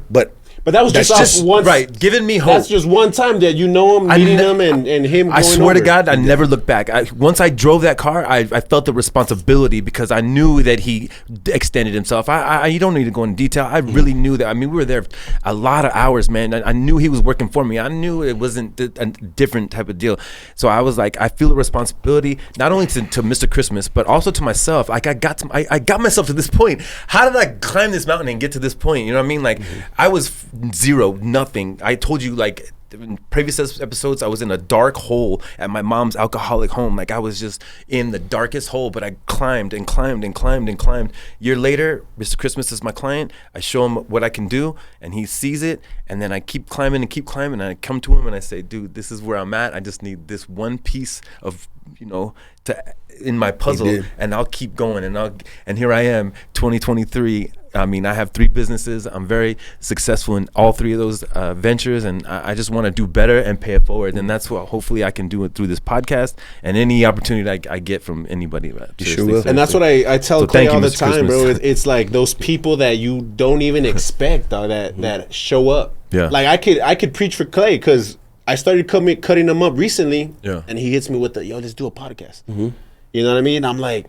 But that was just once, right? Giving me hope. That's just one time that you know him, meeting him, and him. I swear to God, I never looked back. Once I drove that car, I felt the responsibility because I knew that he extended himself. You don't need to go in detail. I really knew that. I mean, we were there a lot of hours, man. I knew he was working for me. I knew it wasn't a different type of deal. So I was like, I feel a responsibility not only to Mr. Christmas, but also to myself. Like I got myself to this point. How did I climb this mountain and get to this point? You know what I mean? Like I was zero, nothing. I told you like in previous episodes, I was in a dark hole at my mom's alcoholic home. Like I was just in the darkest hole, but I climbed and climbed and climbed and climbed. Year later, Mr. Christmas is my client. I show him what I can do, and he sees it. And then I keep climbing and keep climbing. And I come to him and I say, dude, this is where I'm at. I just need this one piece of, in my puzzle, and I'll keep going. And here I am, 2023. I mean, I have 3 businesses. I'm very successful in all 3 of those ventures, and I just want to do better and pay it forward. And that's what hopefully I can do it through this podcast and any opportunity I get from anybody. Sure will. And that's what I tell Clay all the time, bro. It's like those people that you don't even expect, dog, that show up. Yeah. Like I could preach for Clay because I started cutting him up recently, and he hits me with let's do a podcast. Mm-hmm. You know what I mean? I'm like,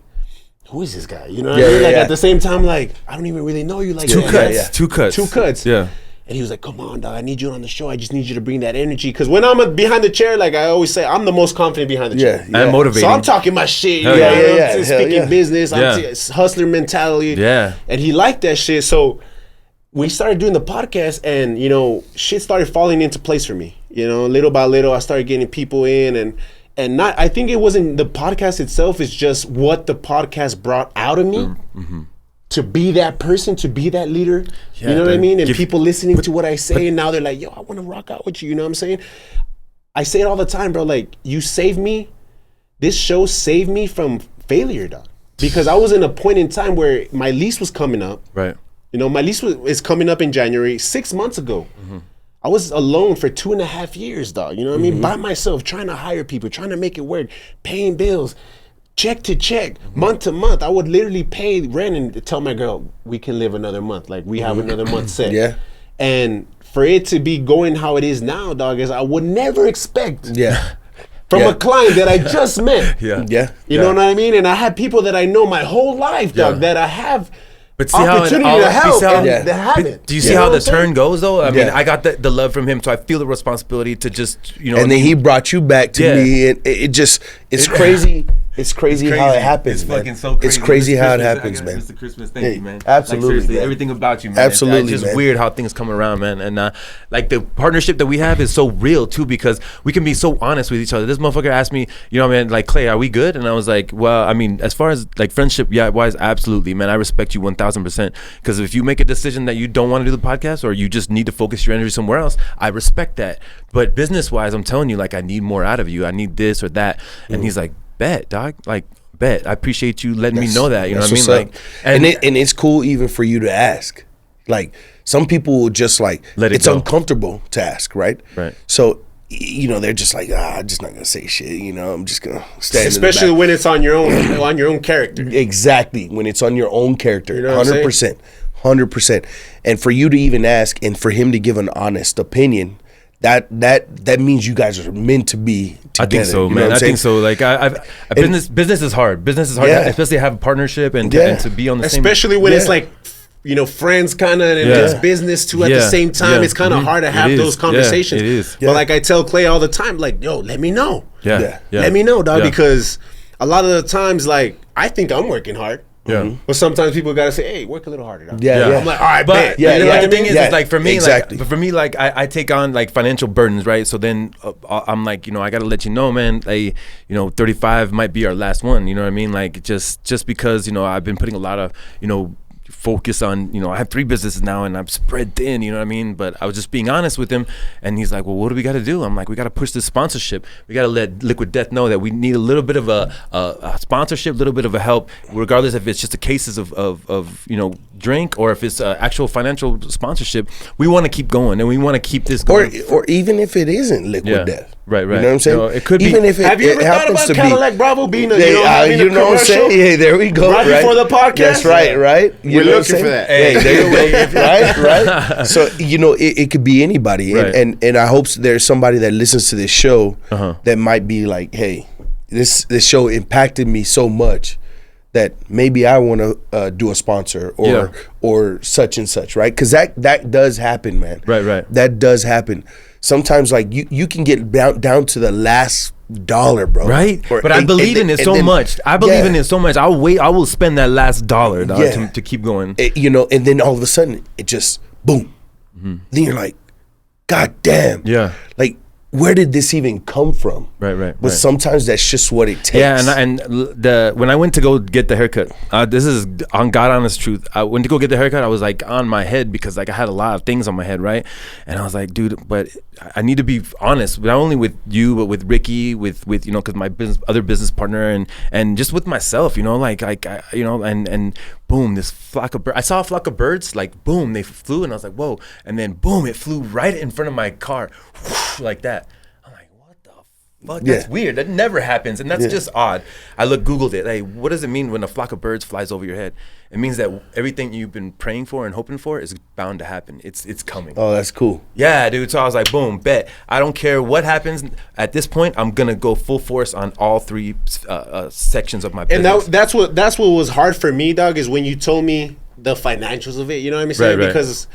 who is this guy? You know what I mean? Like at the same time, like, I don't even really know you. Like two cuts. Yeah. And he was like, come on, dog, I need you on the show. I just need you to bring that energy. Because when I'm behind the chair, like I always say, I'm the most confident behind the chair. Yeah. And motivating. So I'm talking my shit. I'm speaking business. I'm hustler mentality. Yeah. And he liked that shit. So we started doing the podcast, and, shit started falling into place for me. Little by little, I started getting people in, and not. I think it wasn't the podcast itself. It's just what the podcast brought out of me. Mm-hmm. To be that person, to be that leader, you know what I mean? And people listening to what I say, and now they're like, yo, I want to rock out with you, you know what I'm saying? I say it all the time, bro, like, you saved me. This show saved me from failure, dog. Because I was in a point in time where my lease was coming up. Right. My lease is coming up in January, 6 months ago. Mm-hmm. I was alone for 2.5 years, dog, you know what I mean? By myself, trying to hire people, trying to make it work, paying bills. Check to check, month to month. I would literally pay rent and tell my girl, we can live another month. Like, we have another month set. Yeah. And for it to be going how it is now, dog, is I would never expect from a client that I just met. You know what I mean? And I have people that I know my whole life, dog, that I have opportunity to help and they haven't. Do you see how the turn goes, though? I mean, I got the love from him, so I feel the responsibility to just, And then he brought you back to me, and it's crazy. It's crazy how it happens, man. It's fucking so crazy. It's crazy how it happens, man. Mr. Christmas, thank you, man. Absolutely, like, seriously, man. everything about you, man. Absolutely, it's just weird how things come around, man. And like the partnership that we have is so real too, because we can be so honest with each other. This motherfucker asked me, like, Clay, are we good? And I was like, well, I mean, as far as like friendship, wise, absolutely, man. I respect you 1,000%. Because if you make a decision that you don't want to do the podcast, or you just need to focus your energy somewhere else, I respect that. But business wise, I'm telling you, like, I need more out of you. I need this or that. And he's like, bet, dog. Like, bet. I appreciate you letting me know that. You know what I mean? Like, and it's cool even for you to ask. Like, some people will just like, it's uncomfortable to ask, right? Right. So, they're just like, I'm just not gonna say shit. I'm just gonna stand. Especially when it's on your own character. Exactly, when it's on your own character, 100%. And for you to even ask, and for him to give an honest opinion, that means you guys are meant to be together. I think so, man. I think so. Like, business is hard. Business is hard, especially to have a partnership and to be on the same. Especially when it's like, friends kind of, and just business too at the same time. It's kind of hard to have those conversations. It is. But like I tell Clay all the time, like, yo, let me know. Let me know, dog, because a lot of the times, like, I think I'm working hard. Yeah. But sometimes people gotta say, hey, work a little harder. Dog. Yeah. I'm like, all right, but the thing is, like, for me, exactly. like I take on like financial burdens, right? So then I'm like, I gotta let you know, man, like, 35 might be our last one. You know what I mean? Like, just because, I've been putting a lot of, focus on, I have 3 businesses now and I'm spread thin, you know what I mean? But I was just being honest with him, and he's like, well, what do we got to do? I'm like, we got to push this sponsorship. We got to let Liquid Death know that we need a little bit of a sponsorship, a little bit of a help, regardless if it's just the cases of drink or if it's actual financial sponsorship. We want to keep going, and we want to keep this going. Or even if it isn't Liquid Death. Right. You know what I'm saying? It could even be. if it, have you ever thought about Cadillac Bravo being a, you know what I'm saying? Hey, there we go. Right before the podcast. That's right. We're looking for that. Hey, there you go. Right. So it could be anybody, and I hope there's somebody that listens to this show that might be like, hey, this show impacted me so much that maybe I want to do a sponsor or such and such, right? Because that does happen, man. Right. That does happen. Sometimes, like, you can get down to the last dollar, bro. Right. But I believe in it so much. I believe in it so much. I will spend that last dollar, dog, to keep going. And then all of a sudden it just boom. Then you're like, God damn. Yeah. Like, where did this even come from? Right. But sometimes that's just what it takes. Yeah, and when I went to go get the haircut, this is on God honest truth. I went to go get the haircut. I was like on my head because like I had a lot of things on my head, right? And I was like, dude, but I need to be honest, not only with you, but with Ricky, with you know, because my other business partner, and just with myself, you know, like you know, and boom, this flock of birds. I saw a flock of birds, like boom, they flew, and I was like, whoa, and then boom, it flew right in front of my car, like that. I'm like, what the fuck? That's weird. That never happens, and that's just odd. I Googled it. Hey, what does it mean when a flock of birds flies over your head? It means that everything you've been praying for and hoping for is bound to happen. It's coming. Oh, that's cool. Yeah, dude. So I was like, boom, bet. I don't care what happens. At this point, I'm gonna go full force on all three sections of my business. And that's what was hard for me, dog, is when you told me the financials of it. You know what I'm saying? Right. Because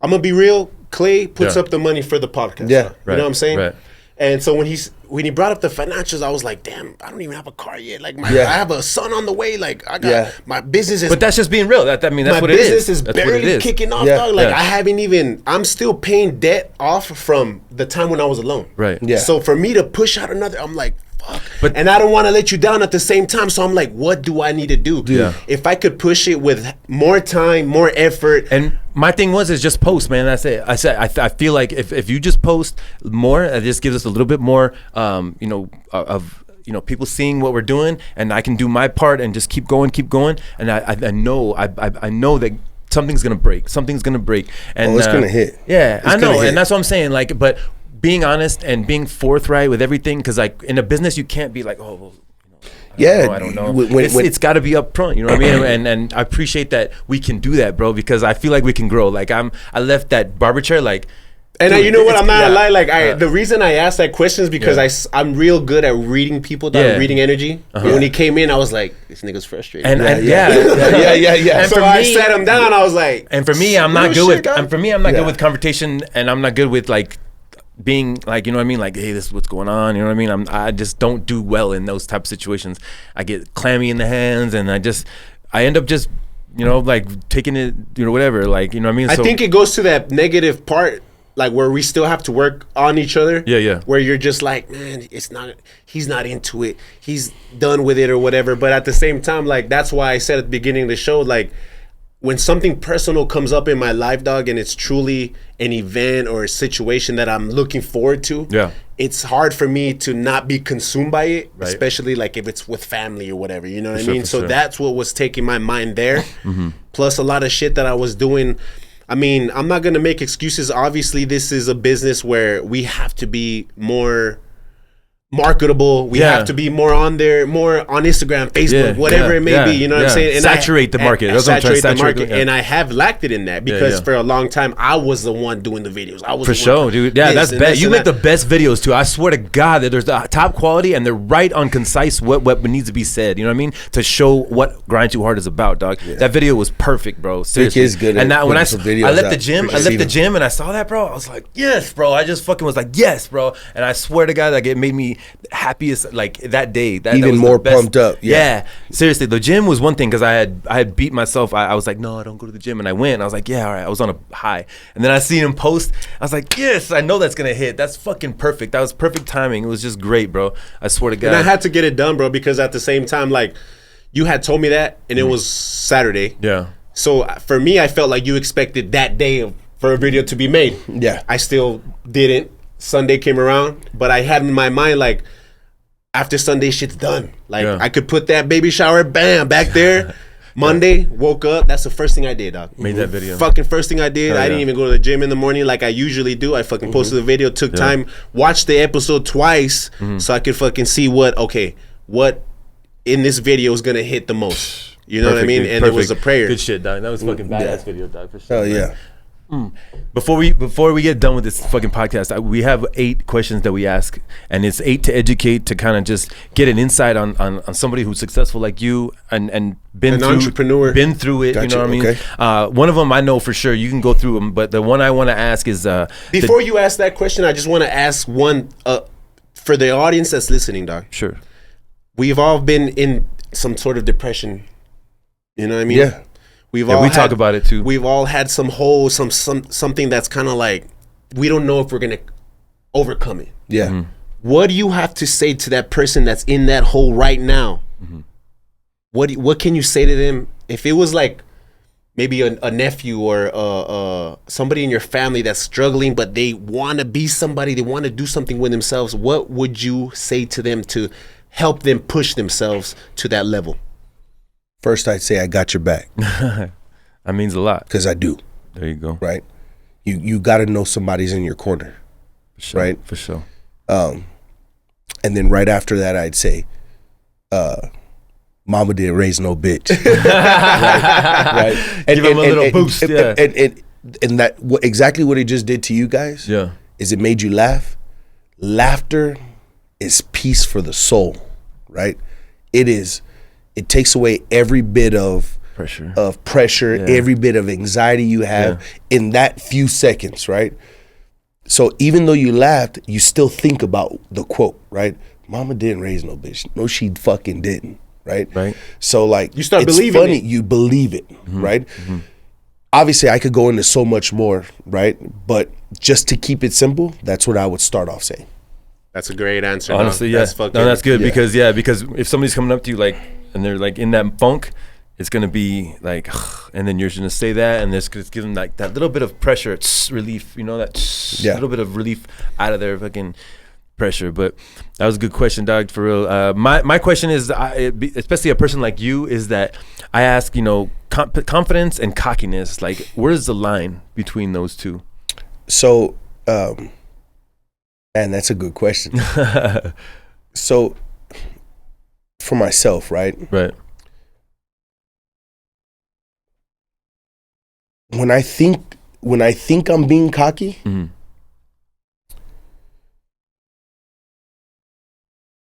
I'm gonna be real. Clay puts up the money for the podcast. Yeah, you know what I'm saying? Right. And so when he brought up the financials, I was like, damn, I don't even have a car yet. Like I have a son on the way. Like I got my business is. But that's just being real. That's what it is. My business is barely kicking off, dog. Like I haven't even. I'm still paying debt off from the time when I was alone. Right. Yeah. So for me to push out another, I'm like, fuck. And I don't want to let you down at the same time. So I'm like, what do I need to do? Yeah. If I could push it with more time, more effort. And my thing is just post, man. That's it. I feel like if you just post more, it just gives us a little bit more, you know, people seeing what we're doing, and I can do my part and just keep going. And I know that something's gonna break. And it's gonna hit. Yeah, I know, and that's what I'm saying. Like, but being honest and being forthright with everything, because like in a business you can't be like, oh, well, I don't know. It's got to be upfront, you know what I mean? And I appreciate that we can do that, bro, because I feel like we can grow. Like I left that barber chair, like. And you know what? I'm not gonna lie. Like the reason I asked that question is because I'm real good at reading people, reading energy. When he came in, I was like, this nigga's frustrated. And And so I sat him down. I was like, and for me, I'm not good with. And for me, I'm not good with confrontation, and I'm not good with like being like, you know what I mean, like, hey, this is what's going on, you know what I mean? I just don't do well in those type of situations. I get clammy in the hands, and I end up just, you know, like taking it, you know, whatever, like, you know what I mean? I think it goes to that negative part, like where we still have to work on each other. Yeah. Where you're just like, man, he's not into it, he's done with it or whatever. But at the same time, like, that's why I said at the beginning of the show, like, when something personal comes up in my life, dog, and it's truly an event or a situation that I'm looking forward to, it's hard for me to not be consumed by it, especially like if it's with family or whatever, you know what I mean? So that's what was taking my mind there. Plus a lot of shit that I was doing. I mean, I'm not going to make excuses. Obviously, this is a business where we have to be more marketable. We have to be more on there, more on Instagram, Facebook, whatever it may be. You know what I'm saying? And saturate the market. Saturate the market. And I have lacked it in that because for a long time I was the one doing the videos. I was for sure, dude. Yeah, that's best. You make the best videos too. I swear to God that there's the top quality and they're right on concise what needs to be said. You know what I mean? To show what Grind2Hard is about, dog. That video was perfect, bro. Seriously. Is good. And when I left the gym and I saw that, bro, I was like, yes, bro. I just fucking was like, yes, bro. And I swear to God, like, it made me happiest, like, that day. That even was more pumped up. Yeah, seriously, the gym was one thing because I had beat myself. I was like, no, I don't go to the gym, and I went. And I was like, yeah, all right. I was on a high, and then I see him post. I was like, yes, I know that's gonna hit. That's fucking perfect. That was perfect timing. It was just great, bro. I swear to God. And I had to get it done, bro, because at the same time, like, you had told me that, and it was Saturday. Yeah. So for me, I felt like you expected that day for a video to be made. Yeah. I still didn't. Sunday came around, but I had in my mind, like, after Sunday, shit's done. Like, I could put that baby shower, bam, back there. Monday, woke up. That's the first thing I did, dog. Made that video. Fucking first thing I did. I didn't even go to the gym in the morning like I usually do. I fucking posted the video, took time, watched the episode twice so I could fucking see what in this video is going to hit the most. You know what I mean? And it was a prayer. Good shit, dog. That was fucking badass video, dog, for sure. Oh, yeah. Before we get done with this fucking podcast, we have 8 questions that we ask, and it's 8 to educate, to kind of just get an insight on somebody who's successful like you and been through it. Gotcha. You know what I mean? One of them I know for sure. You can go through them, but the one I want to ask is before you ask that question, I just want to ask one for the audience that's listening, dog. Sure. We've all been in some sort of depression. You know what I mean? Yeah. We talk about it too. We've all had some hole, something that's kind of like we don't know if we're gonna overcome it. Yeah. Mm-hmm. What do you have to say to that person that's in that hole right now? Mm-hmm. What can you say to them if it was like maybe a nephew or somebody in your family that's struggling, but they want to be somebody, they want to do something with themselves? What would you say to them to help them push themselves to that level? First, I'd say I got your back. That means a lot. Because I do. There you go. Right? You got to know somebody's in your corner. For sure. Right? For sure. And then right after that, I'd say, mama didn't raise no bitch. right? And, give him a little boost. And that exactly what it just did to you guys. Yeah. Is it made you laugh? Laughter is peace for the soul, right? It is. It takes away every bit of pressure, yeah. Every bit of anxiety you have in that few seconds, right? So even though you laughed, you still think about the quote, right? Mama didn't raise no bitch. No, she fucking didn't, right? Right. So like, you start believing it. You believe it, right? Mm-hmm. Obviously, I could go into so much more, right? But just to keep it simple, that's what I would start off saying. That's a great answer. Honestly, yeah. That's good because if somebody's coming up to you like, and they're like in that funk, it's gonna be like, and then you're gonna say that, and it's gonna give them like that little bit of pressure, relief, that little bit of relief out of their fucking pressure. But that was a good question, dog, for real. My question is, especially a person like you, is that I ask, confidence and cockiness. Like, where's the line between those two? So, and that's a good question. So, for myself, right? Right. When I think I'm being cocky, mm-hmm.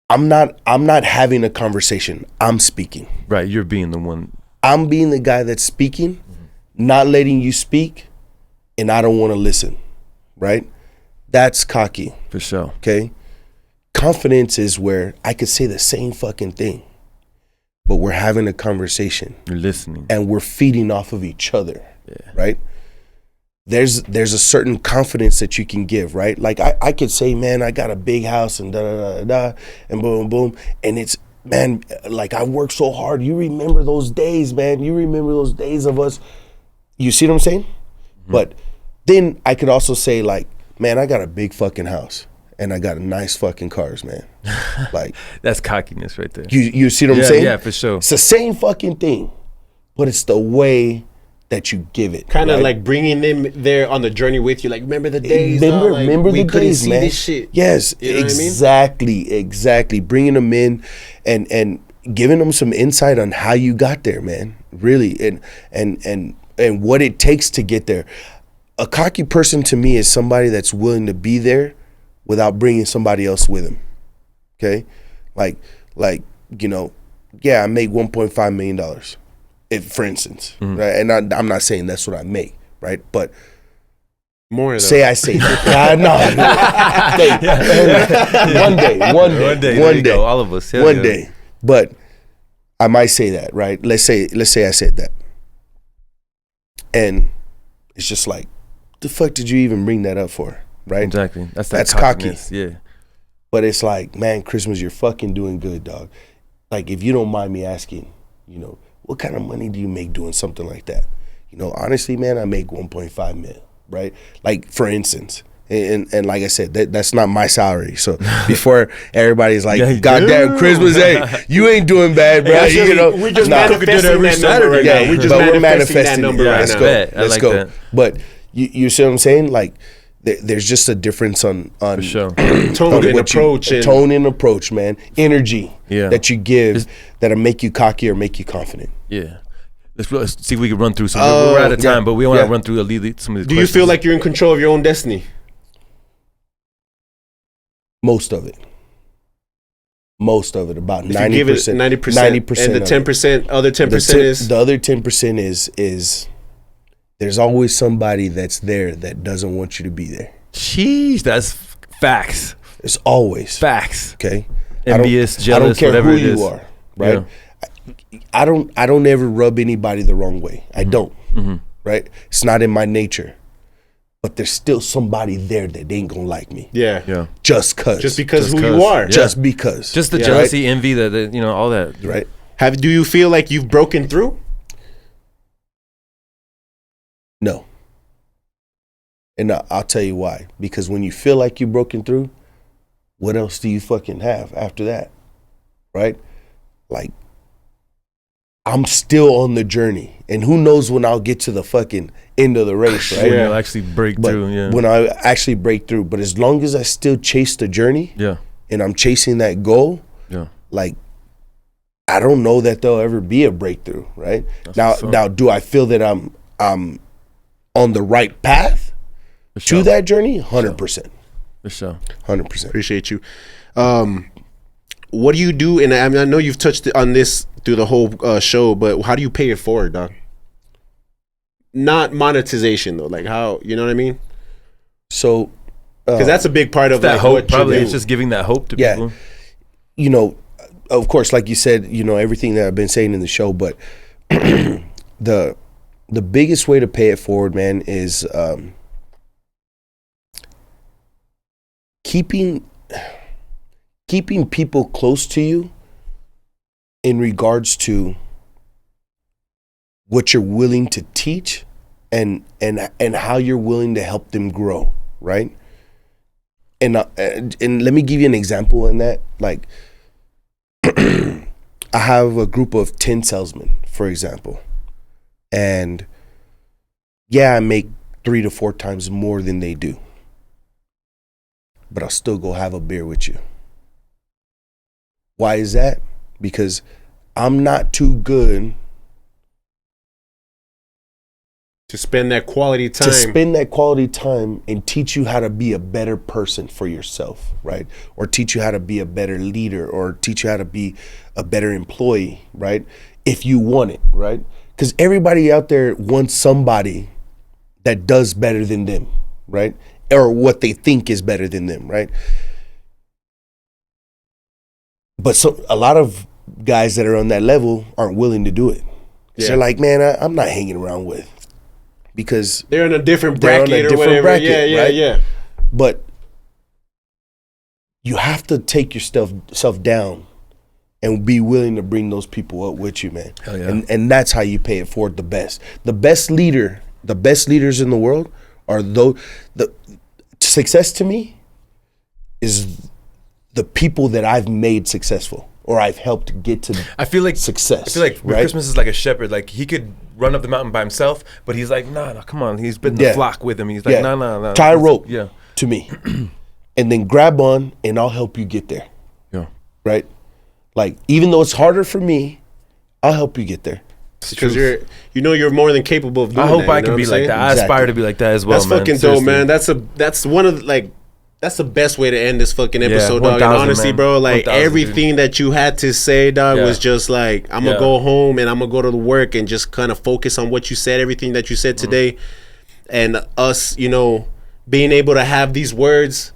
I'm not having a conversation. I'm speaking. Right, you're being the one. I'm being the guy that's speaking, mm-hmm. not letting you speak, and I don't want to listen. Right? That's cocky. For sure. Okay? Confidence is where I could say the same fucking thing, but we're having a conversation. You're listening. And we're feeding off of each other. Yeah. Right? There's a certain confidence that you can give, right? Like I could say, man, I got a big house and da and boom, boom. And it's, man, like I worked so hard. You remember those days, man. You remember those days of us. You see what I'm saying? Mm-hmm. But then I could also say like, man, I got a big fucking house and I got a nice fucking cars, man. Like that's cockiness right there. You see what I'm saying? Yeah, for sure. It's the same fucking thing, but it's the way that you give it. Kind of right? like bringing them there on the journey with you. Like, remember the days? Remember the days, see man. This shit. Yes, you know exactly. Bringing them in and giving them some insight on how you got there, man. Really, and what it takes to get there. A cocky person to me is somebody that's willing to be there without bringing somebody else with him. Okay, like I make $1.5 million. If, for instance, mm-hmm. right? And I'm not saying that's what I make, right? But more though. say I say that. No. One day. All of us. Yeah, one day. But I might say that, right? Let's say I said that. And it's just like, the fuck did you even bring that up for, right? Exactly. That's cocky. Yeah. But it's like, man, Christmas, you're fucking doing good, dog. Like, if you don't mind me asking, what kind of money do you make doing something like that? Honestly, man, I make 1.5 million, right? Like, for instance, and like I said, that's not my salary. So before everybody's like, goddamn, Christmas, hey, you ain't doing bad, bro. We're just manifesting that number right now. We're manifesting that number right now. Let's go. That. But you see what I'm saying? Like, there's just a difference on for sure. tone and approach, man. Energy that you give that'll make you cocky or make you confident. Yeah. Let's see if we can run through some. We're out of time, but we want to run through some of these questions. Do you feel like you're in control of your own destiny? Most of it, about 90%. 90%. And the 10%, other 10% is? The other 10% is there's always somebody that's there that doesn't want you to be there. Jeez, that's facts. It's always. Facts. Okay? Envious, jealous, I don't care whatever who it is. you are, right? Yeah. I don't ever rub anybody the wrong way. I don't, mm-hmm. right? It's not in my nature. but there's still somebody there that ain't gonna like me. Yeah. Just because who you are. Just because. Just the jealousy, envy, that you know, all that. Right. Do you feel like you've broken through? No. And I'll tell you why. Because when you feel like you've broken through, what else do you fucking have after that? Right? Like, I'm still on the journey. And who knows when I'll get to the fucking end of the race, right? When you'll actually break through, When I actually break through. But as long as I still chase the journey, and I'm chasing that goal, like, I don't know that there'll ever be a breakthrough, right? Now, do I feel that I'm on the right path to that journey? 100%. For sure. 100%. Appreciate you. What do you do? And I know you've touched on this through the whole show, but how do you pay it forward, dog? Not monetization though. Like how, you know what I mean? So, because that's a big part of that like, hope. Probably it's just giving that hope to people. You know, of course, like you said, you know everything that I've been saying in the show, but the biggest way to pay it forward, man, is keeping people close to you in regards to what you're willing to teach and how you're willing to help them grow, right? And let me give you an example in that. Like, I have a group of 10 salesmen, for example, and I make 3 to 4 times more than they do, but I'll still go have a beer with you. Why is that? Because I'm not too good to spend that quality time. And teach you how to be a better person for yourself, right? Or teach you how to be a better leader, or teach you how to be a better employee, right? If you want it, right? Because everybody out there wants somebody that does better than them, right? Or what they think is better than them, right? But a lot of guys that are on that level aren't willing to do it. They're like, man, I'm not hanging around with, because they're in a different bracket or whatever. Bracket, right? Yeah. But you have to take yourself down and be willing to bring those people up with you, man. Hell yeah. And that's how you pay it forward the best. The best leaders in the world are those. The success to me is the people that I've made successful, or I've helped get to success. I feel like right? Christmas is like a shepherd. Like, he could run up the mountain by himself, but he's like, no, come on. He's been the flock with him. He's like, no. Tie a rope to me, and then grab on, and I'll help you get there. Yeah. Right? Like, even though it's harder for me, I'll help you get there. Because you're more than capable of doing that. I hope I can be like that. I aspire to be like that as well, man. That's fucking dope, man. That's one of the, like, that's the best way to end this fucking episode, dog. And honestly, bro, like, everything that you had to say, dog, was just like, I'm going to go home and I'm going to go to the work and just kind of focus on what you said, everything that you said today. And us, you know, being able to have these words,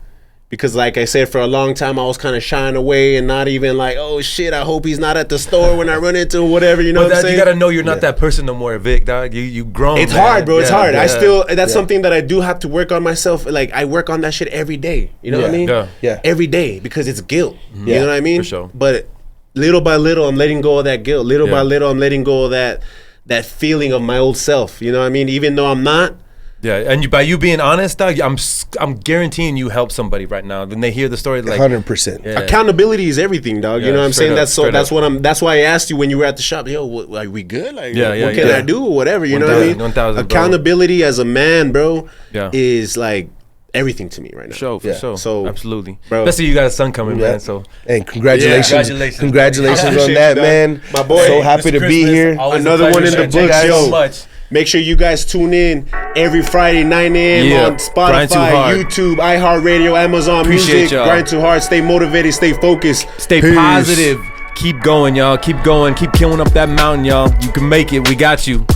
because like I said, for a long time, I was kind of shying away and not even like, oh shit, I hope he's not at the store when I run into him, whatever, you know what I'm saying? You got to know you're not that person no more, Vic, dog. You grown, It's hard, bro. It's hard. I still, that's something that I do have to work on myself. Like, I work on that shit every day. You know what I mean? Yeah. Every day, because it's guilt. You know what I mean? For sure. But little by little, I'm letting go of that guilt. Little by little, I'm letting go of that feeling of my old self. You know what I mean? Even though I'm not. Yeah, and by you being honest, dog, I'm guaranteeing you help somebody right now. When they hear the story, like 100%. Yeah. Accountability is everything, dog. You know what I'm saying? That's why I asked you when you were at the shop. Yo, are we good? Like, what can I do or whatever? You know what I mean? 1,000. Accountability as a man, bro, is like everything to me right now. For sure. So absolutely, bro. Especially you got a son coming, man. So and congratulations on that, man. My boy, so happy to be here. Another one in the books, yo. Make sure you guys tune in every Friday, 9 a.m. on Spotify, YouTube, iHeartRadio, Amazon Music. Grind2Hard. Stay motivated, stay focused. Stay positive. Keep going, y'all. Keep going. Keep killing up that mountain, y'all. You can make it. We got you.